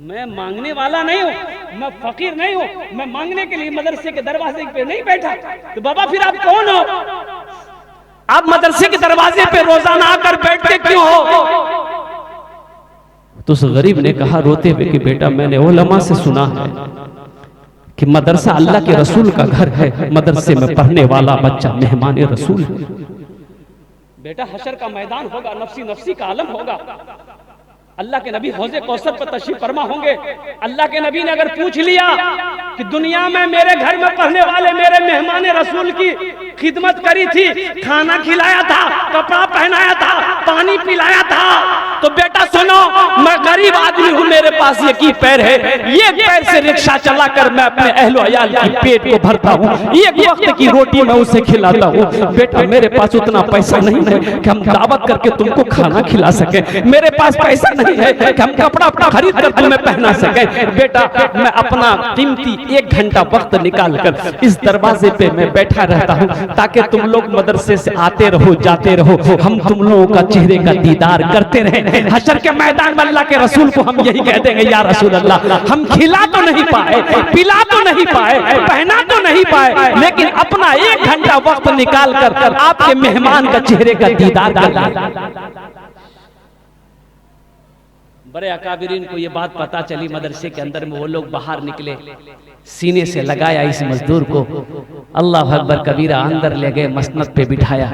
मैं मांगने वाला नहीं हूँ, मैं फकीर नहीं हूँ, मैं मांगने के लिए मदरसे के दरवाजे पे नहीं बैठा। तो बाबा फिर आप कौन हो? आप मदरसे के दरवाजे पे रोजाना आकर बैठते क्यों हो? तो उस गरीब ने कहा रोते हुए कि बेटा मैंने उलमा से सुना है कि मदरसा अल्लाह के रसूल का घर है, मदरसे में पढ़ने वाला बच्चा मेहमान रसूल है। बेटा हशर का मैदान होगा, नफ्सी नफ्सी का आलम होगा। अल्लाह के नबी हौज़े कौसर पर तशरीफ फरमा होंगे। अल्लाह के नबी ने अगर पूछ लिया कि दुनिया में मेरे घर में पढ़ने वाले मेरे मेहमान रसूल की खिदमत करी थी, खाना खिलाया था, कपड़ा पहनाया था, पानी पिलाया था, तो बेटा सुनो मैं गरीब आदमी हूँ, मेरे पास ये की पैर है, ये पैर से रिक्शा चलाकर मैं अपने अहलो अयाल की पेट को भरता हूँ, एक वक्त की रोटी मैं उसे खिलाता हूँ। बेटा मेरे पास उतना पैसा नहीं है कि हम दावत करके तुमको खाना खिला सके, मेरे पास पैसा नहीं है कि हम कपड़ा खरीद कर तुम्हें पहना सके। बेटा मैं अपना कीमती 1 घंटा वक्त निकाल कर इस दरवाजे पे मैं बैठा रहता हूँ ताकि तुम लोग मदरसे से आते रहो जाते रहो, हम तुम लोगों का चेहरे का दीदार करते रहे। हशर के मैदान में अल्लाह के रसूल को हम यही कह देंगे, या रसूल अल्लाह हम खिला तो नहीं पाए, पिला तो नहीं पाए, पहना तो नहीं पाए, लेकिन अपना 1 घंटा वक्त निकाल कर आपके मेहमान का चेहरे का दीदार कर। बड़े अकाबिरीन को ये बात पता चली मदरसे के अंदर में, वो लोग बाहर निकले, सीने से लगाया इस मजदूर को, अल्लाह अकबर कबीरा, अंदर ले गए, मसनद पे बिठाया,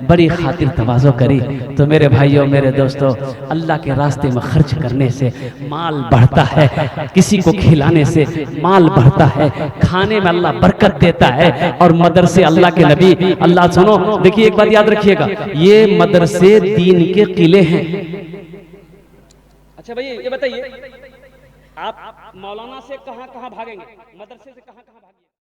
बड़ी खातिर तवाज़ो करी। तो मेरे भाइयों मेरे दोस्तों, अल्लाह के रास्ते में खर्च करने से माल बढ़ता है, किसी को खिलाने से माल बढ़ता है, खाने में अल्लाह बरकत देता है। और मदरसे अल्लाह के नबी, अल्लाह सुनो देखिए एक बात याद रखिएगा, ये मदरसे दीन के किले हैं। अच्छा भैया ये बताइए, आप मौलाना से कहाँ कहाँ भागेंगे, मदरसे से कहाँ कहाँ भागेंगे?